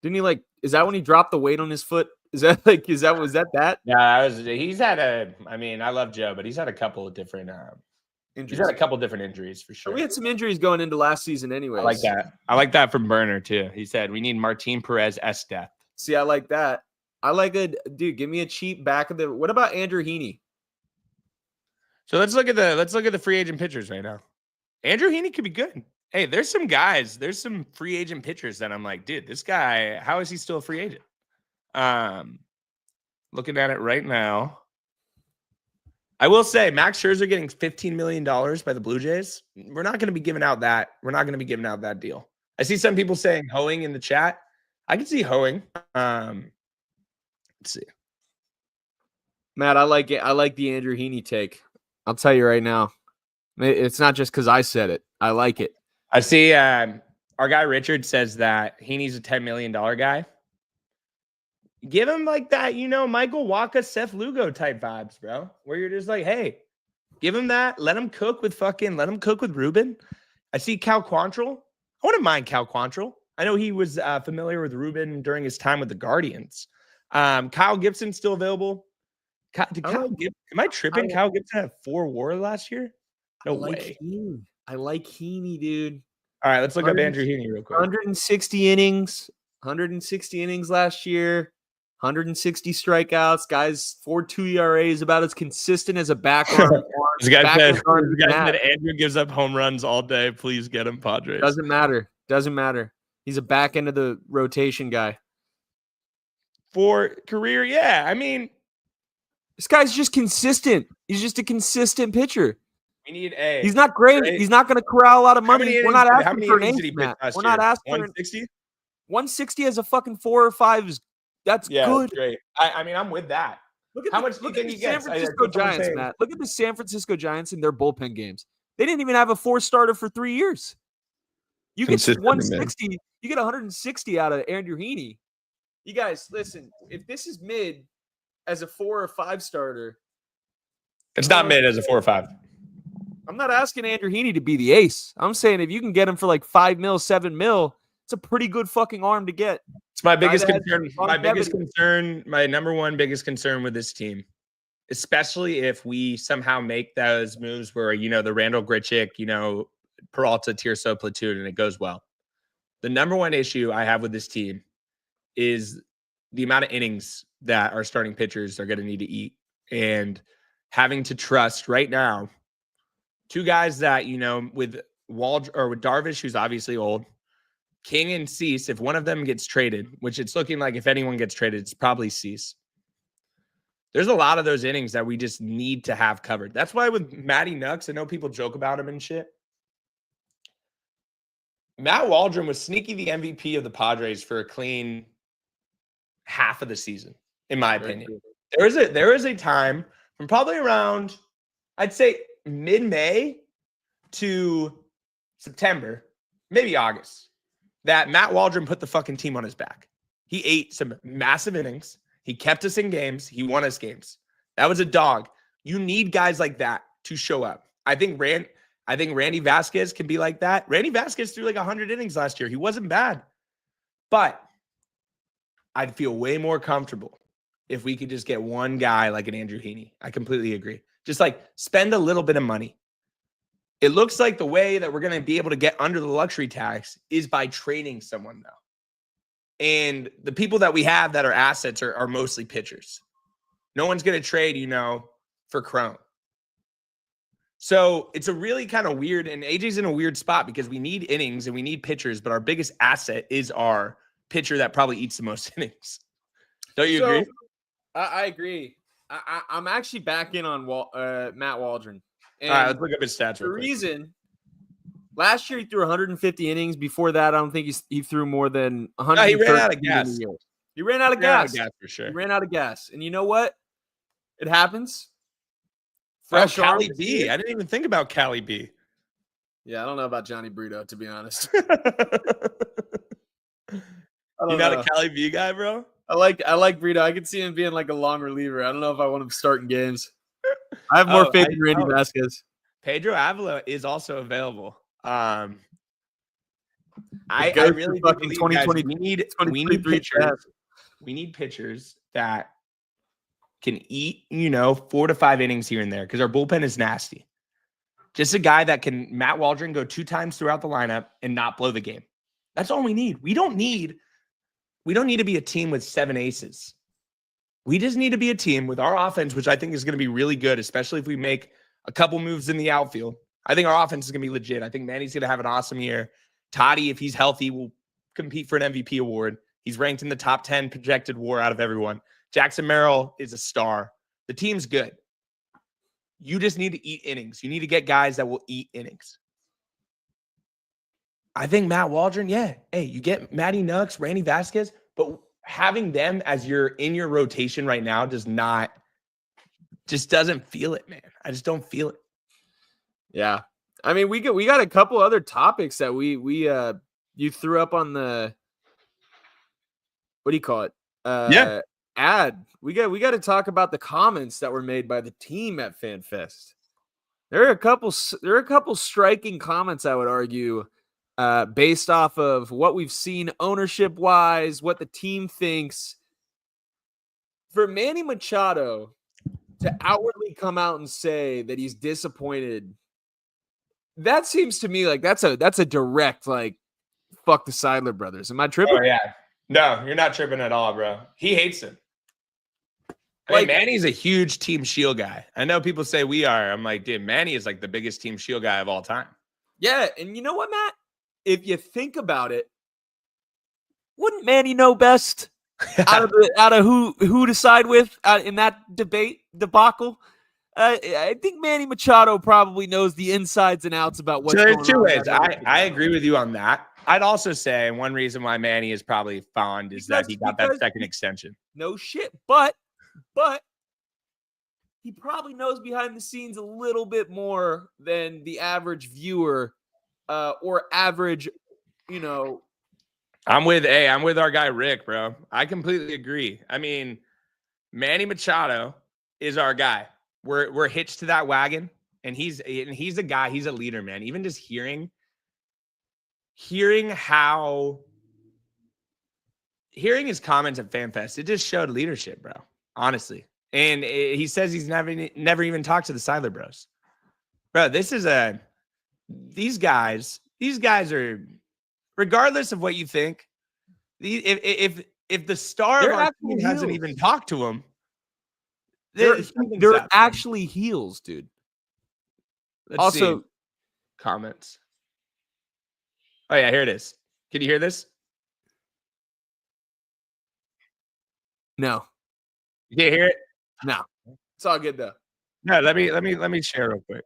Didn't he is that when he dropped the weight on his foot? Was that? Yeah, he's had I love Joe, but he's had a couple of different injuries. He's had a couple of different injuries for sure. We had some injuries going into last season anyway. I like that from Burner too. He said we need Martin Perez S death. See, I like that. I like dude, give me a cheap back of the. What about Andrew Heaney? So let's look at the free agent pitchers right now. Andrew Heaney could be good. Hey, there's some free agent pitchers that I'm like, dude, this guy, how is he still a free agent? Looking at it right now. I will say Max Scherzer getting $15 million by the Blue Jays. We're not going to be giving out that deal. I see some people saying hoeing in the chat. I can see hoeing. Let's see. Matt, I like it. I like the Andrew Heaney take. I'll tell you right now. It's not just because I said it. I like it. I see our guy Richard says that Heaney's a $10 million guy. Give him like that, Michael Wacha, Seth Lugo type vibes, bro. Where you're just like, hey, give him that. Let him cook with Ruben. I see Cal Quantrill. I wouldn't mind Cal Quantrill. I know he was familiar with Ruben during his time with the Guardians. Kyle Gibson's still available. Am I tripping? Kyle Gibson had 4 WAR last year? No way. I like Heaney, dude. All right, let's look up Andrew Heaney real quick. 160 innings last year. 160 strikeouts. Guys, 4.2 ERA is about as consistent as a back arm. This guy said Andrew gives up home runs all day. Please get him, Padres. Doesn't matter. He's a back end of the rotation guy. For career, yeah. This guy's just consistent. He's just a consistent pitcher. We need He's not great. He's not going to corral a lot of money. We're not asking for an ace, Matt. We're not asking 160? 160 as a fucking 4 or 5 is that's good. That's great. I'm with that. Look at the San Francisco Giants, Matt. Look at the San Francisco Giants in their bullpen games. They didn't even have a 4-starter for 3 years. You get 160. Man. You get 160 out of Andrew Heaney. You guys, listen. If this is mid as a 4 or 5 starter, it's not mid as a 4 or 5. I'm not asking Andrew Heaney to be the ace. I'm saying if you can get him for like $5 million, $7 million, it's a pretty good fucking arm to get. It's my biggest concern. My number one biggest concern with this team, especially if we somehow make those moves where, the Randall Grichuk, Peralta, Tirso platoon, and it goes well. The number one issue I have with this team is the amount of innings that our starting pitchers are going to need to eat. And having to trust right now two guys that, with with Darvish, who's obviously old, King and Cease, if one of them gets traded, which it's looking like if anyone gets traded, it's probably Cease. There's a lot of those innings that we just need to have covered. That's why with Matty Nux, I know people joke about him and shit. Matt Waldron was sneaky the MVP of the Padres for a clean half of the season, in my opinion. There is a time from probably around, I'd say mid-May to September, maybe August, that Matt Waldron put the fucking team on his back. He ate some massive innings. He kept us in games. He won us games. That was a dog. You need guys like that to show up. I think Randy Vasquez can be like that. Randy Vasquez threw like 100 innings last year. He wasn't bad. But I'd feel way more comfortable if we could just get one guy like an Andrew Heaney. I completely agree. Just like spend a little bit of money. It looks like the way that we're going to be able to get under the luxury tax is by trading someone, though. And the people that we have that are assets are mostly pitchers. No one's going to trade, for Crone. So it's a really kind of weird, and AJ's in a weird spot because we need innings and we need pitchers, but our biggest asset is our pitcher that probably eats the most innings. Don't you agree? I agree. I'm actually back in on Matt Waldron. And all right, let's look up his stats. The reason last year he threw 150 innings. Before that, I don't think he threw more than 100. He ran out of gas. He ran out of gas for sure. He ran out of gas, and you know what? It happens. Fresh Cali B. I didn't even think about Cali B. Yeah, I don't know about Johnny Brito, to be honest. You're not a Cali B guy, bro? I like Brito. I could see him being like a long reliever. I don't know if I want him starting games. I have more faith in Randy Vasquez. Pedro Avila is also available. I really fucking 2020. We need pitchers. We need pitchers that can eat, 4 to 5 innings here and there because our bullpen is nasty. Just a guy that can Matt Waldron go 2 times throughout the lineup and not blow the game. That's all we need. We don't need to be a team with 7 aces. We just need to be a team with our offense, which I think is going to be really good, especially if we make a couple moves in the outfield. I think our offense is going to be legit. I think Manny's going to have an awesome year. Toddy, if he's healthy, will compete for an MVP award. He's ranked in the top 10 projected WAR out of everyone. Jackson Merrill is a star. The team's good. You just need to eat innings. You need to get guys that will eat innings. I think Matt Waldron, yeah. Hey, you get Matty Nux, Randy Vasquez, but having them as in your rotation right now just doesn't feel it, man. I just don't feel it. Yeah. I mean, we got a couple other topics that you threw up on the, what do you call it? Ad. We got to talk about the comments that were made by the team at FanFest. There are a couple striking comments, I would argue, based off of what we've seen ownership wise, what the team thinks. For Manny Machado to outwardly come out and say that he's disappointed, that seems to me like that's a direct like fuck the Seidler brothers. Am I tripping? Oh yeah, no, you're not tripping at all, bro. He hates him. Manny's a huge Team Shield guy. I know people say we are. I'm like, dude, Manny is like the biggest Team Shield guy of all time. Yeah, and you know what, Matt? If you think about it, wouldn't Manny know best out of who to side with in that debacle? I think Manny Machado probably knows the insides and outs about what's going on. So there's 2 ways. I agree with you on that. I'd also say one reason why Manny is probably fond is that he got that second extension. No shit, but he probably knows behind the scenes a little bit more than the average viewer or average, I'm with our guy Rick, bro. I completely agree. I mean, Manny Machado is our guy. We're hitched to that wagon, and he's a guy. He's a leader, man. Even just hearing his comments at FanFest, it just showed leadership, bro. Honestly, and he says he's never even talked to the Seidler bros, bro. These guys are, regardless of what you think, if if the star They're of our actual team hasn't heels. even talked to him, They're something's happening. actually heels, dude. Let's Also, see. Comments. Oh, yeah, here it is. Can you hear this? no. You can't hear it? No. It's all good though. No, let me share real quick.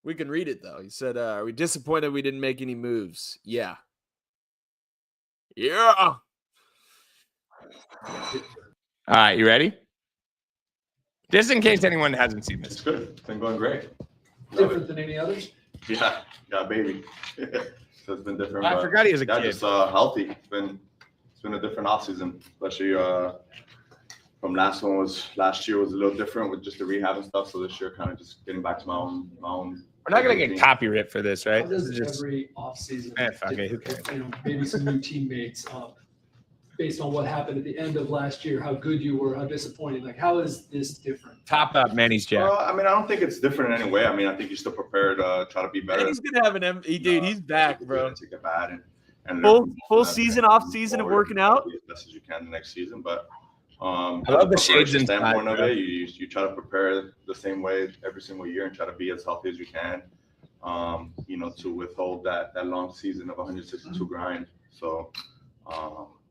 We can read it though. He said, are we disappointed we didn't make any moves? Yeah. Yeah. All right, you ready? Just in case anyone hasn't seen this. It's good. It's been going great. Different than any others? Yeah, baby. So it's been different. I but forgot he was a yeah, kid. just healthy. It's been a different offseason, especially from last year was a little different with just the rehab and stuff. So this year kind of just getting back to my own. We're not gonna get copyright for this, right? How This does is just every offseason, fuck it, who cares? maybe some new teammates, based on what happened at the end of last year, how good you were, how disappointing, like how is this different? top up Manny's Jack. I mean, I don't think it's different in any way. I mean, I think you're still prepared to try to be better. He's gonna have an MVP, dude. He's back, bro. Take it bad and Full season, off season of working out. As best as you can the next season, but I love the shades preparation inside, standpoint of bro. it. You try to prepare the same way every single year and try to be as healthy as you can. To withhold that long season of 162 grind. So,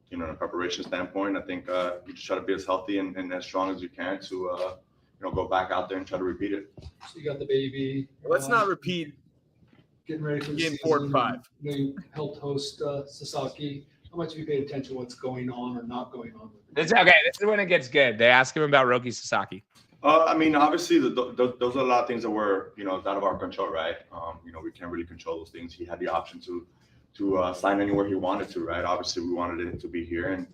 in a preparation standpoint, I think you just try to be as healthy and as strong as you can to go back out there and try to repeat it. So you got the baby. Let's not repeat Getting ready for the game season. 4 and 5. You helped host Sasaki. How much have you paid attention to what's going on or not going on with it? This is when it gets good. They ask him about Roki Sasaki. I mean, obviously, those are a lot of things that were, out of our control, right? We can't really control those things. He had the option to sign anywhere he wanted to, right? Obviously, we wanted him to be here, and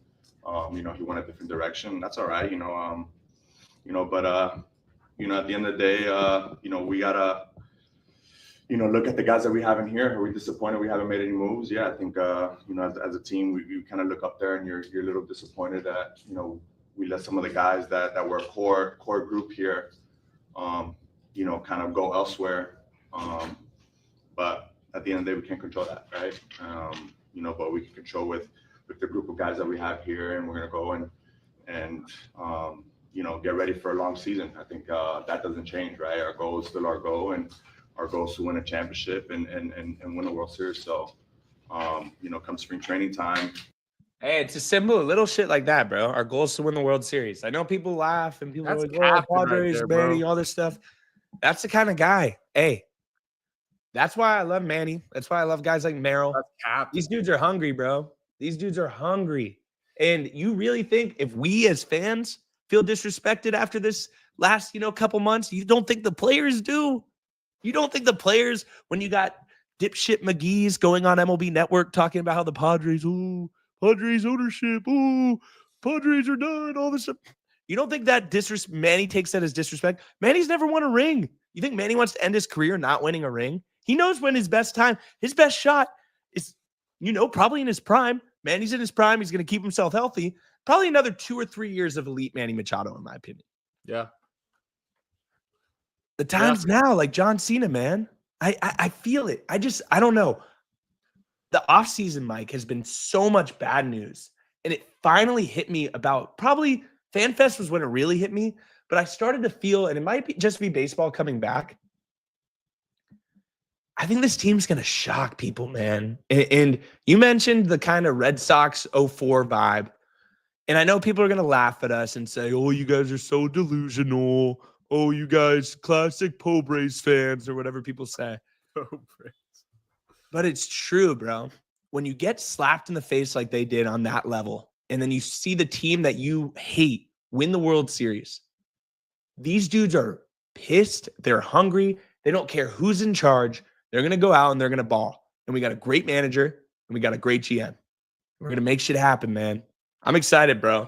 he went a different direction. That's all right, But at the end of the day, we gotta, look at the guys that we have in here. Are we disappointed we haven't made any moves? Yeah, I think, as a team, we kind of look up there, and you're a little disappointed that we let some of the guys that were a core group here, kind of go elsewhere. But at the end of the day, we can't control that, right? But we can control with the group of guys that we have here, and we're gonna go and get ready for a long season. I think that doesn't change, right? Our goal is still our goal, and our goal is to win a championship and win a World Series. So, come spring training time. Hey, it's a simple little shit like that, bro. Our goal is to win the World Series. I know people laugh and people are That's like, captain right Padres, there, bro. Manny, all this stuff. That's the kind of guy. Hey, that's why I love Manny. That's why I love guys like Merrill. That's captain. These dudes are hungry, bro. These dudes are hungry. And you really think if we as fans feel disrespected after this last, couple months, you don't think the players do? You don't think the players, when you got dipshit McGee's going on MLB Network talking about how the Padres ownership, Padres are done, all this stuff. You don't think that Manny takes that as disrespect? Manny's never won a ring. You think Manny wants to end his career not winning a ring? He knows when his best shot is, probably in his prime. Manny's in his prime. He's going to keep himself healthy. Probably another 2 or 3 years of elite Manny Machado, in my opinion. Yeah. The time's now, like John Cena, man. I feel it. I don't know. The offseason, Mike, has been so much bad news. And it finally hit me about probably FanFest was when it really hit me. But I started to feel, and it might just be baseball coming back. I think this team's going to shock people, man. And you mentioned the kind of Red Sox 04 vibe. And I know people are going to laugh at us and say, oh, you guys are so delusional. Oh, you guys, classic Padres fans or whatever people say. But it's true, bro. When you get slapped in the face like they did on that level, and then you see the team that you hate win the World Series, these dudes are pissed. They're hungry. They don't care who's in charge. They're going to go out and they're going to ball. And we got a great manager and we got a great GM. We're going to make shit happen, man. I'm excited, bro.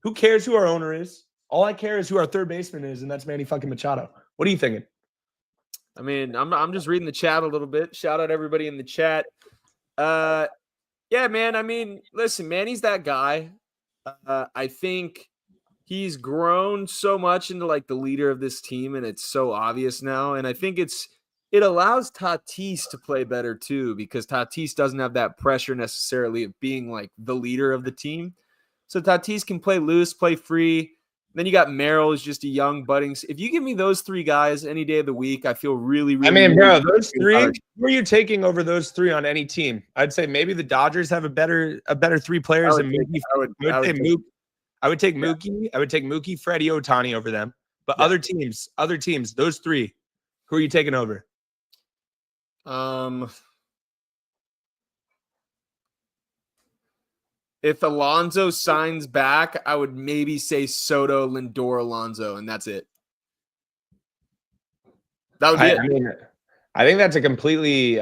Who cares who our owner is? All I care is who our third baseman is, and that's Manny fucking Machado. What are you thinking? I mean, I'm just reading the chat a little bit. Shout out everybody in the chat. Yeah, man. I mean, listen, Manny's that guy. I think he's grown so much into like the leader of this team, and it's so obvious now. And I think it's it allows Tatis to play better too, because Tatis doesn't have that pressure necessarily of being like the leader of the team. So Tatis can play loose, play free. Then you got Merrill, is just a young budding. If you give me those three guys any day of the week, I feel really, really. I mean, really bro, those three. Who are you taking over those three on any team? I'd say maybe the Dodgers have a better three players than Mookie. I would take Mookie. I would take Mookie, Freddie, Ohtani over them. But other teams, those three. Who are you taking over? If Alonso signs back, I would maybe say Soto, Lindor, Alonso, and that's it. That would be it. I mean, I think that's a completely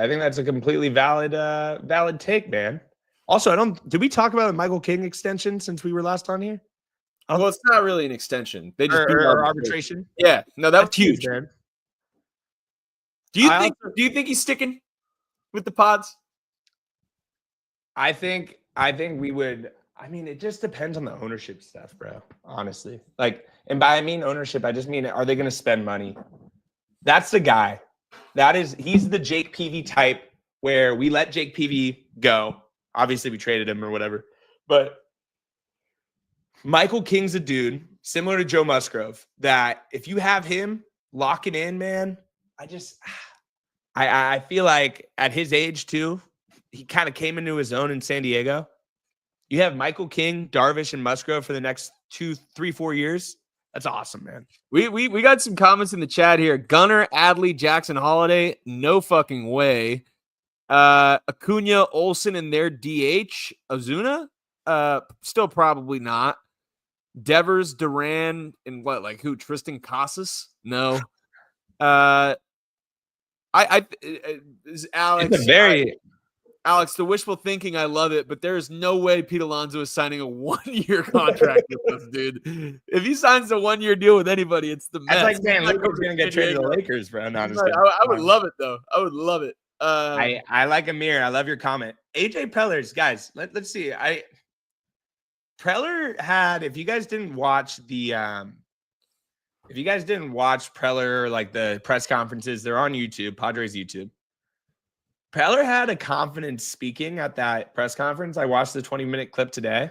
valid take, man. Also, did we talk about a Michael King extension since we were last on here? Well, it's not really an extension. They just or arbitration. Yeah, no, that's huge, man. Do you think he's sticking with the Pods? I think we would. I mean, it just depends on the ownership stuff, bro. Honestly, and by I mean ownership, I just mean, are they going to spend money? That's the guy. He's the Jake Peavy type where we let Jake Peavy go. Obviously, we traded him or whatever, but Michael King's a dude similar to Joe Musgrove that if you have him, lock it in, man. I feel like at his age too, he kind of came into his own in San Diego. You have Michael King, Darvish, and Musgrove for the next 2, 3, 4 years. That's awesome, man. We got some comments in the chat here. Gunnar, Adley, Jackson Holiday, no fucking way. Acuna, Olsen, and their DH, Ozuna, still probably not. Devers, Duran, and who? Tristan Casas? No. Is Alex. It's Alex, the wishful thinking, I love it, but there is no way Pete Alonso is signing a 1-year contract with us, dude. If he signs a 1-year deal with anybody, it's the Mets. That's like saying Luka's going to get traded to the Lakers, bro. No, I would love it, though. I would love it. I like Amir. I love your comment. AJ Preller's, guys, let's see. Preller had, if you guys didn't watch Preller, like the press conferences, they're on YouTube, Padres YouTube. Preller had a confidence speaking at that press conference. I watched the 20-minute clip today.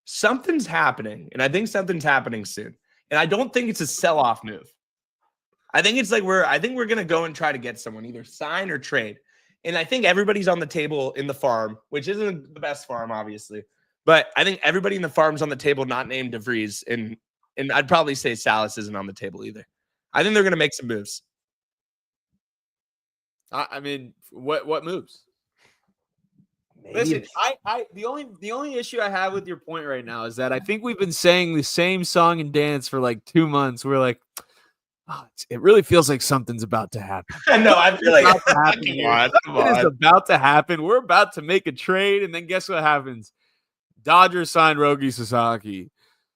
Something's happening, and I think something's happening soon. And I don't think it's a sell-off move. I think it's we're going to go and try to get someone, either sign or trade. And I think everybody's on the table in the farm, which isn't the best farm, obviously. But I think everybody in the farm's on the table, not named DeVries. And I'd probably say Salas isn't on the table either. I think they're going to make some moves. I mean, what moves? Maybe Listen, the only issue I have with your point right now is that I think we've been saying the same song and dance for 2 months. We're like, it really feels like something's about to happen. No, I feel like something is about to happen. We're about to make a trade, and then guess what happens? Dodgers signed Rogi Sasaki.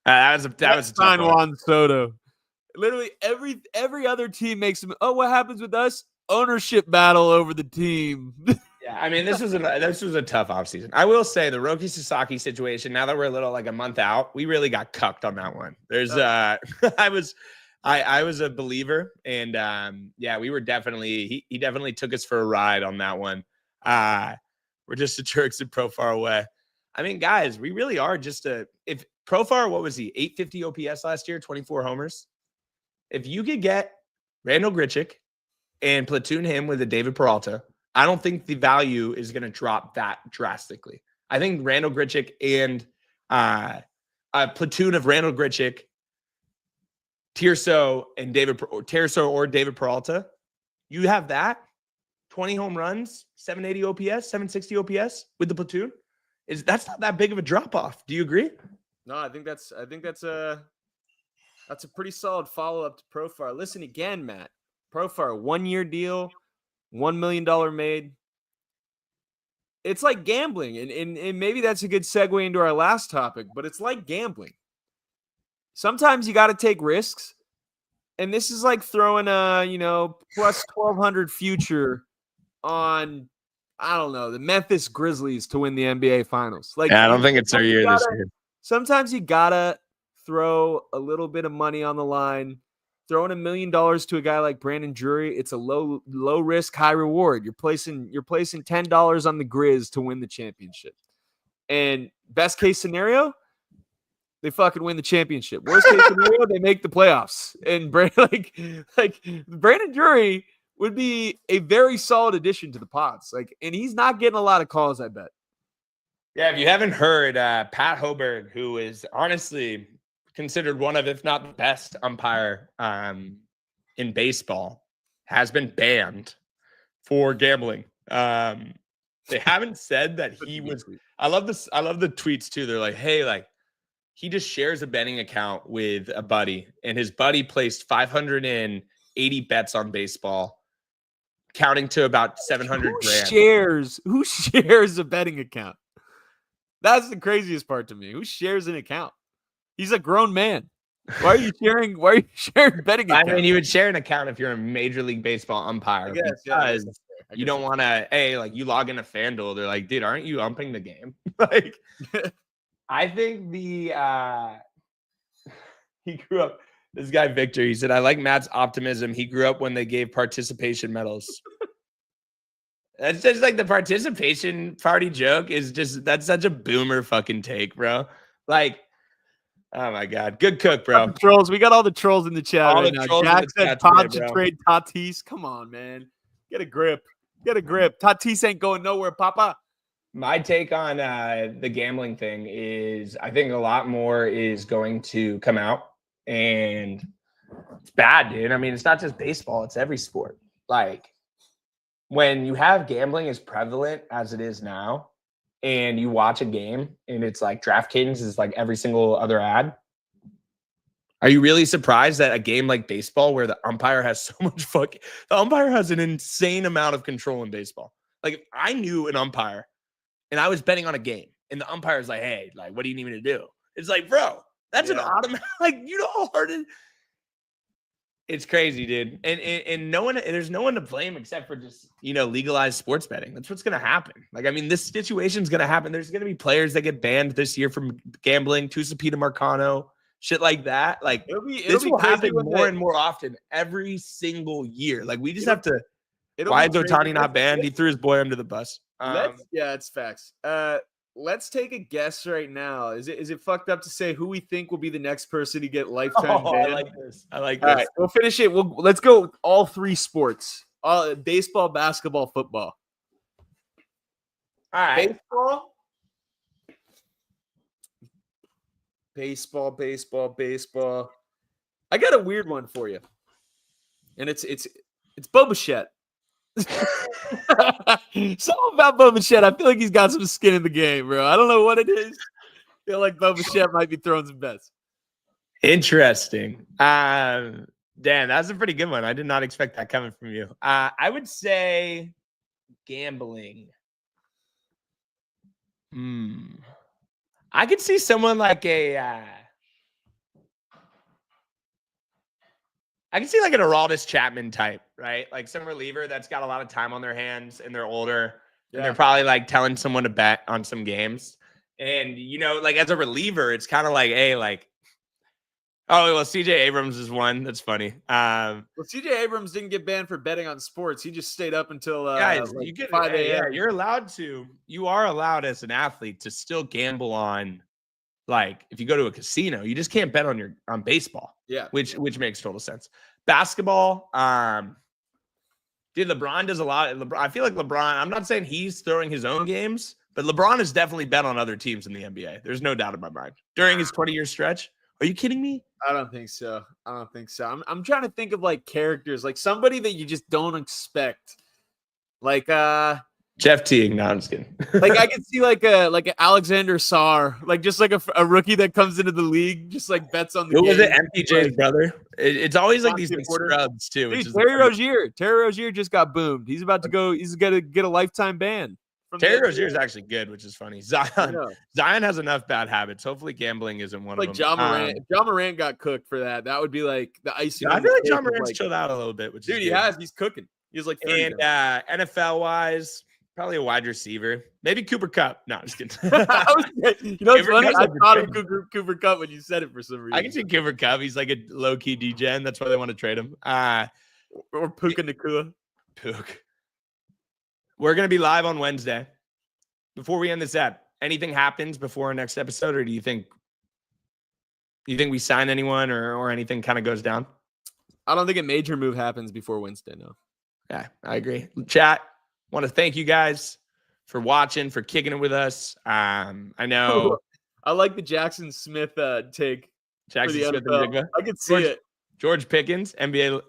That was a signed Juan Soto. Literally every other team makes them. Oh, what happens with us? Ownership battle over the team. Yeah, I mean, this was a tough offseason. I will say the Roki Sasaki situation, now that we're a month out, we really got cucked on that one. There's I was a believer, and we were definitely he definitely took us for a ride on that one. We're just the jerks at Profar away. I mean, guys, we really are just if Profar, what was he? 850 OPS last year, 24 homers. If you could get Randall Grichuk and platoon him with a David Peralta, I don't think the value is going to drop that drastically. I think Randall Grichuk and a platoon of Randall Grichuk, Tirso or David Peralta, you have that 20 home runs, 780 OPS, 760 OPS with the platoon. That's not that big of a drop off. Do you agree? No, I think that's a pretty solid follow up to Profar. Listen again, Matt. Profar, 1-year deal, $1 million made. It's like gambling, and maybe that's a good segue into our last topic, but it's like gambling. Sometimes you got to take risks, and this is like throwing a plus 1,200 future on, I don't know, the Memphis Grizzlies to win the NBA Finals. I don't think it's their year this year. Sometimes you gotta throw a little bit of money on the line throwing $1 million to a guy like Brandon Drury, it's a low risk, high reward. You're placing $10 on the Grizz to win the championship. And best case scenario, they fucking win the championship. Worst case scenario, they make the playoffs. And Brandon Drury would be a very solid addition to the Pods. And he's not getting a lot of calls, I bet. Yeah, if you haven't heard, Pat Hoberg, who is honestly considered one of, if not the best umpire in baseball, has been banned for gambling. They haven't said that he was. I love this. I love the tweets too. They're like, hey, like he just shares a betting account with a buddy, and his buddy placed 580 bets on baseball, counting to about 700 grand. Who shares a betting account? That's the craziest part to me. Who shares an account? He's a grown man. Why are you sharing betting account? I mean, you would share an account if you're a Major League Baseball umpire because you don't want to, like you log into FanDuel. They're like, dude, aren't you umping the game? Like, I think he grew up, this guy, Victor, he said, I like Matt's optimism. He grew up when they gave participation medals. That's just like the participation party joke is just, that's such a boomer fucking take, bro. Like, oh my God. Good cook, bro. Trolls. We got all the trolls in the chat all right the now. trolls Jack in the said chat Pod today, should bro. trade Tatis. Come on, man. Get a grip. Tatis ain't going nowhere, Papa. My take on the gambling thing is I think a lot more is going to come out, and it's bad, dude. I mean, it's not just baseball. It's every sport. Like, when you have gambling as prevalent as it is now, and you watch a game and it's like DraftKings is like every single other ad, are you really surprised that a game like baseball where the umpire has so much the umpire has an insane amount of control in baseball? Like, if I knew an umpire and I was betting on a game and the umpire's like, hey, like, what do you need me to do? It's like, bro, that's an automatic, like, you know how hard it is? It's crazy, dude. And no one, there's no one to blame except for just, legalized sports betting. That's what's going to happen. Like, I mean, this situation's going to happen. There's going to be players that get banned this year from gambling, Tusapita Marcano, shit like that. Like, this will happen more and more often every single year. Like, we just have to, why is Ohtani not banned? He threw his boy under the bus. Yeah, it's facts. Let's take a guess right now. Is it fucked up to say who we think will be the next person to get lifetime ban? I like this. All right, we'll finish it. Let's go with all three sports: baseball, basketball, football. All right, baseball. I got a weird one for you, and it's Boba Fett. Something about Boba Fett. I feel like he's got some skin in the game, bro. I don't know what it is. I feel like Boba Fett might be throwing some bets. Interesting. Dan, that's a pretty good one. I did not expect that coming from you. I would say gambling. I could see someone like I can see like an Aroldis Chapman type, right? Like some reliever that's got a lot of time on their hands and they're older and they're probably like telling someone to bet on some games. And, like as a reliever, it's kind of like, hey, like, oh, well, CJ Abrams is one. That's funny. Well, CJ Abrams didn't get banned for betting on sports. He just stayed up until guys, like you get 5 a.m. Yeah, you are allowed as an athlete to still gamble on, like, if you go to a casino, you just can't bet on baseball. Yeah. Which makes total sense. Basketball, dude, LeBron does a lot. I feel like LeBron, I'm not saying he's throwing his own games, but LeBron has definitely bet on other teams in the NBA. There's no doubt in my mind. During his 20-year stretch. Are you kidding me? I don't think so. I'm trying to think of like characters, like somebody that you just don't expect. Like Jeff Teague. No, I'm just kidding. Like I could see like an Alexander Sarr, like just like a rookie that comes into the league, just like bets on the game. Who was it? MPJ's brother. It's always like these scrubs too. Dude, Terry Rozier just got boomed. He's about to go. He's gonna get a lifetime ban. Terry Rozier is actually good, which is funny. Zion has enough bad habits. Hopefully, gambling isn't one of them. Like John Morant. If John Morant got cooked for that, that would be like the icing. I feel like John Morant's chilled out a little bit. Which dude, is he's cooking. He's like, and NFL wise, Probably a wide receiver. Maybe Cooper Kupp. No, I'm just kidding. You know what's Cooper funny? Kupp's I a good thought of trade. Cooper Kupp when you said it for some reason. I can see Cooper Kupp. He's like a low-key degen. That's why they want to trade him. Or Puka Nacua. Pook. We're going to be live on Wednesday. Before we end this app, anything happens before our next episode, or do you think we sign anyone or anything kind of goes down? I don't think a major move happens before Wednesday, no. Yeah, I agree. Chat, want to thank you guys for watching, for kicking it with us. I know I like the Jackson Smith take. Jackson for the Smith NFL. and Jigba. I can see it. George Pickens, NBA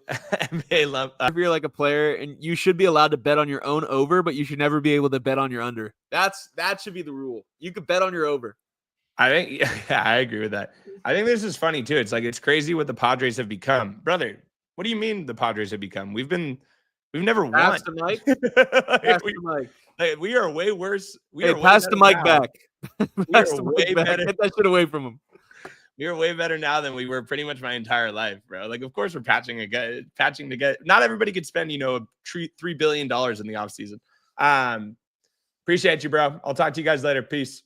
love. If you're like a player and you should be allowed to bet on your own over, but you should never be able to bet on your under. That should be the rule. You could bet on your over. I think, yeah, I agree with that. I think this is funny too. It's like, it's crazy what the Padres have become. Brother, what do you mean the Padres have become? We've never won. Pass the mic. Pass the mic. We are way worse. Pass the mic back. Pass the mic back. Get that shit away from him. We are way better now than we were pretty much my entire life, bro. Like, of course, we're patching to get. Not everybody could spend, $3 billion in the offseason. Appreciate you, bro. I'll talk to you guys later. Peace.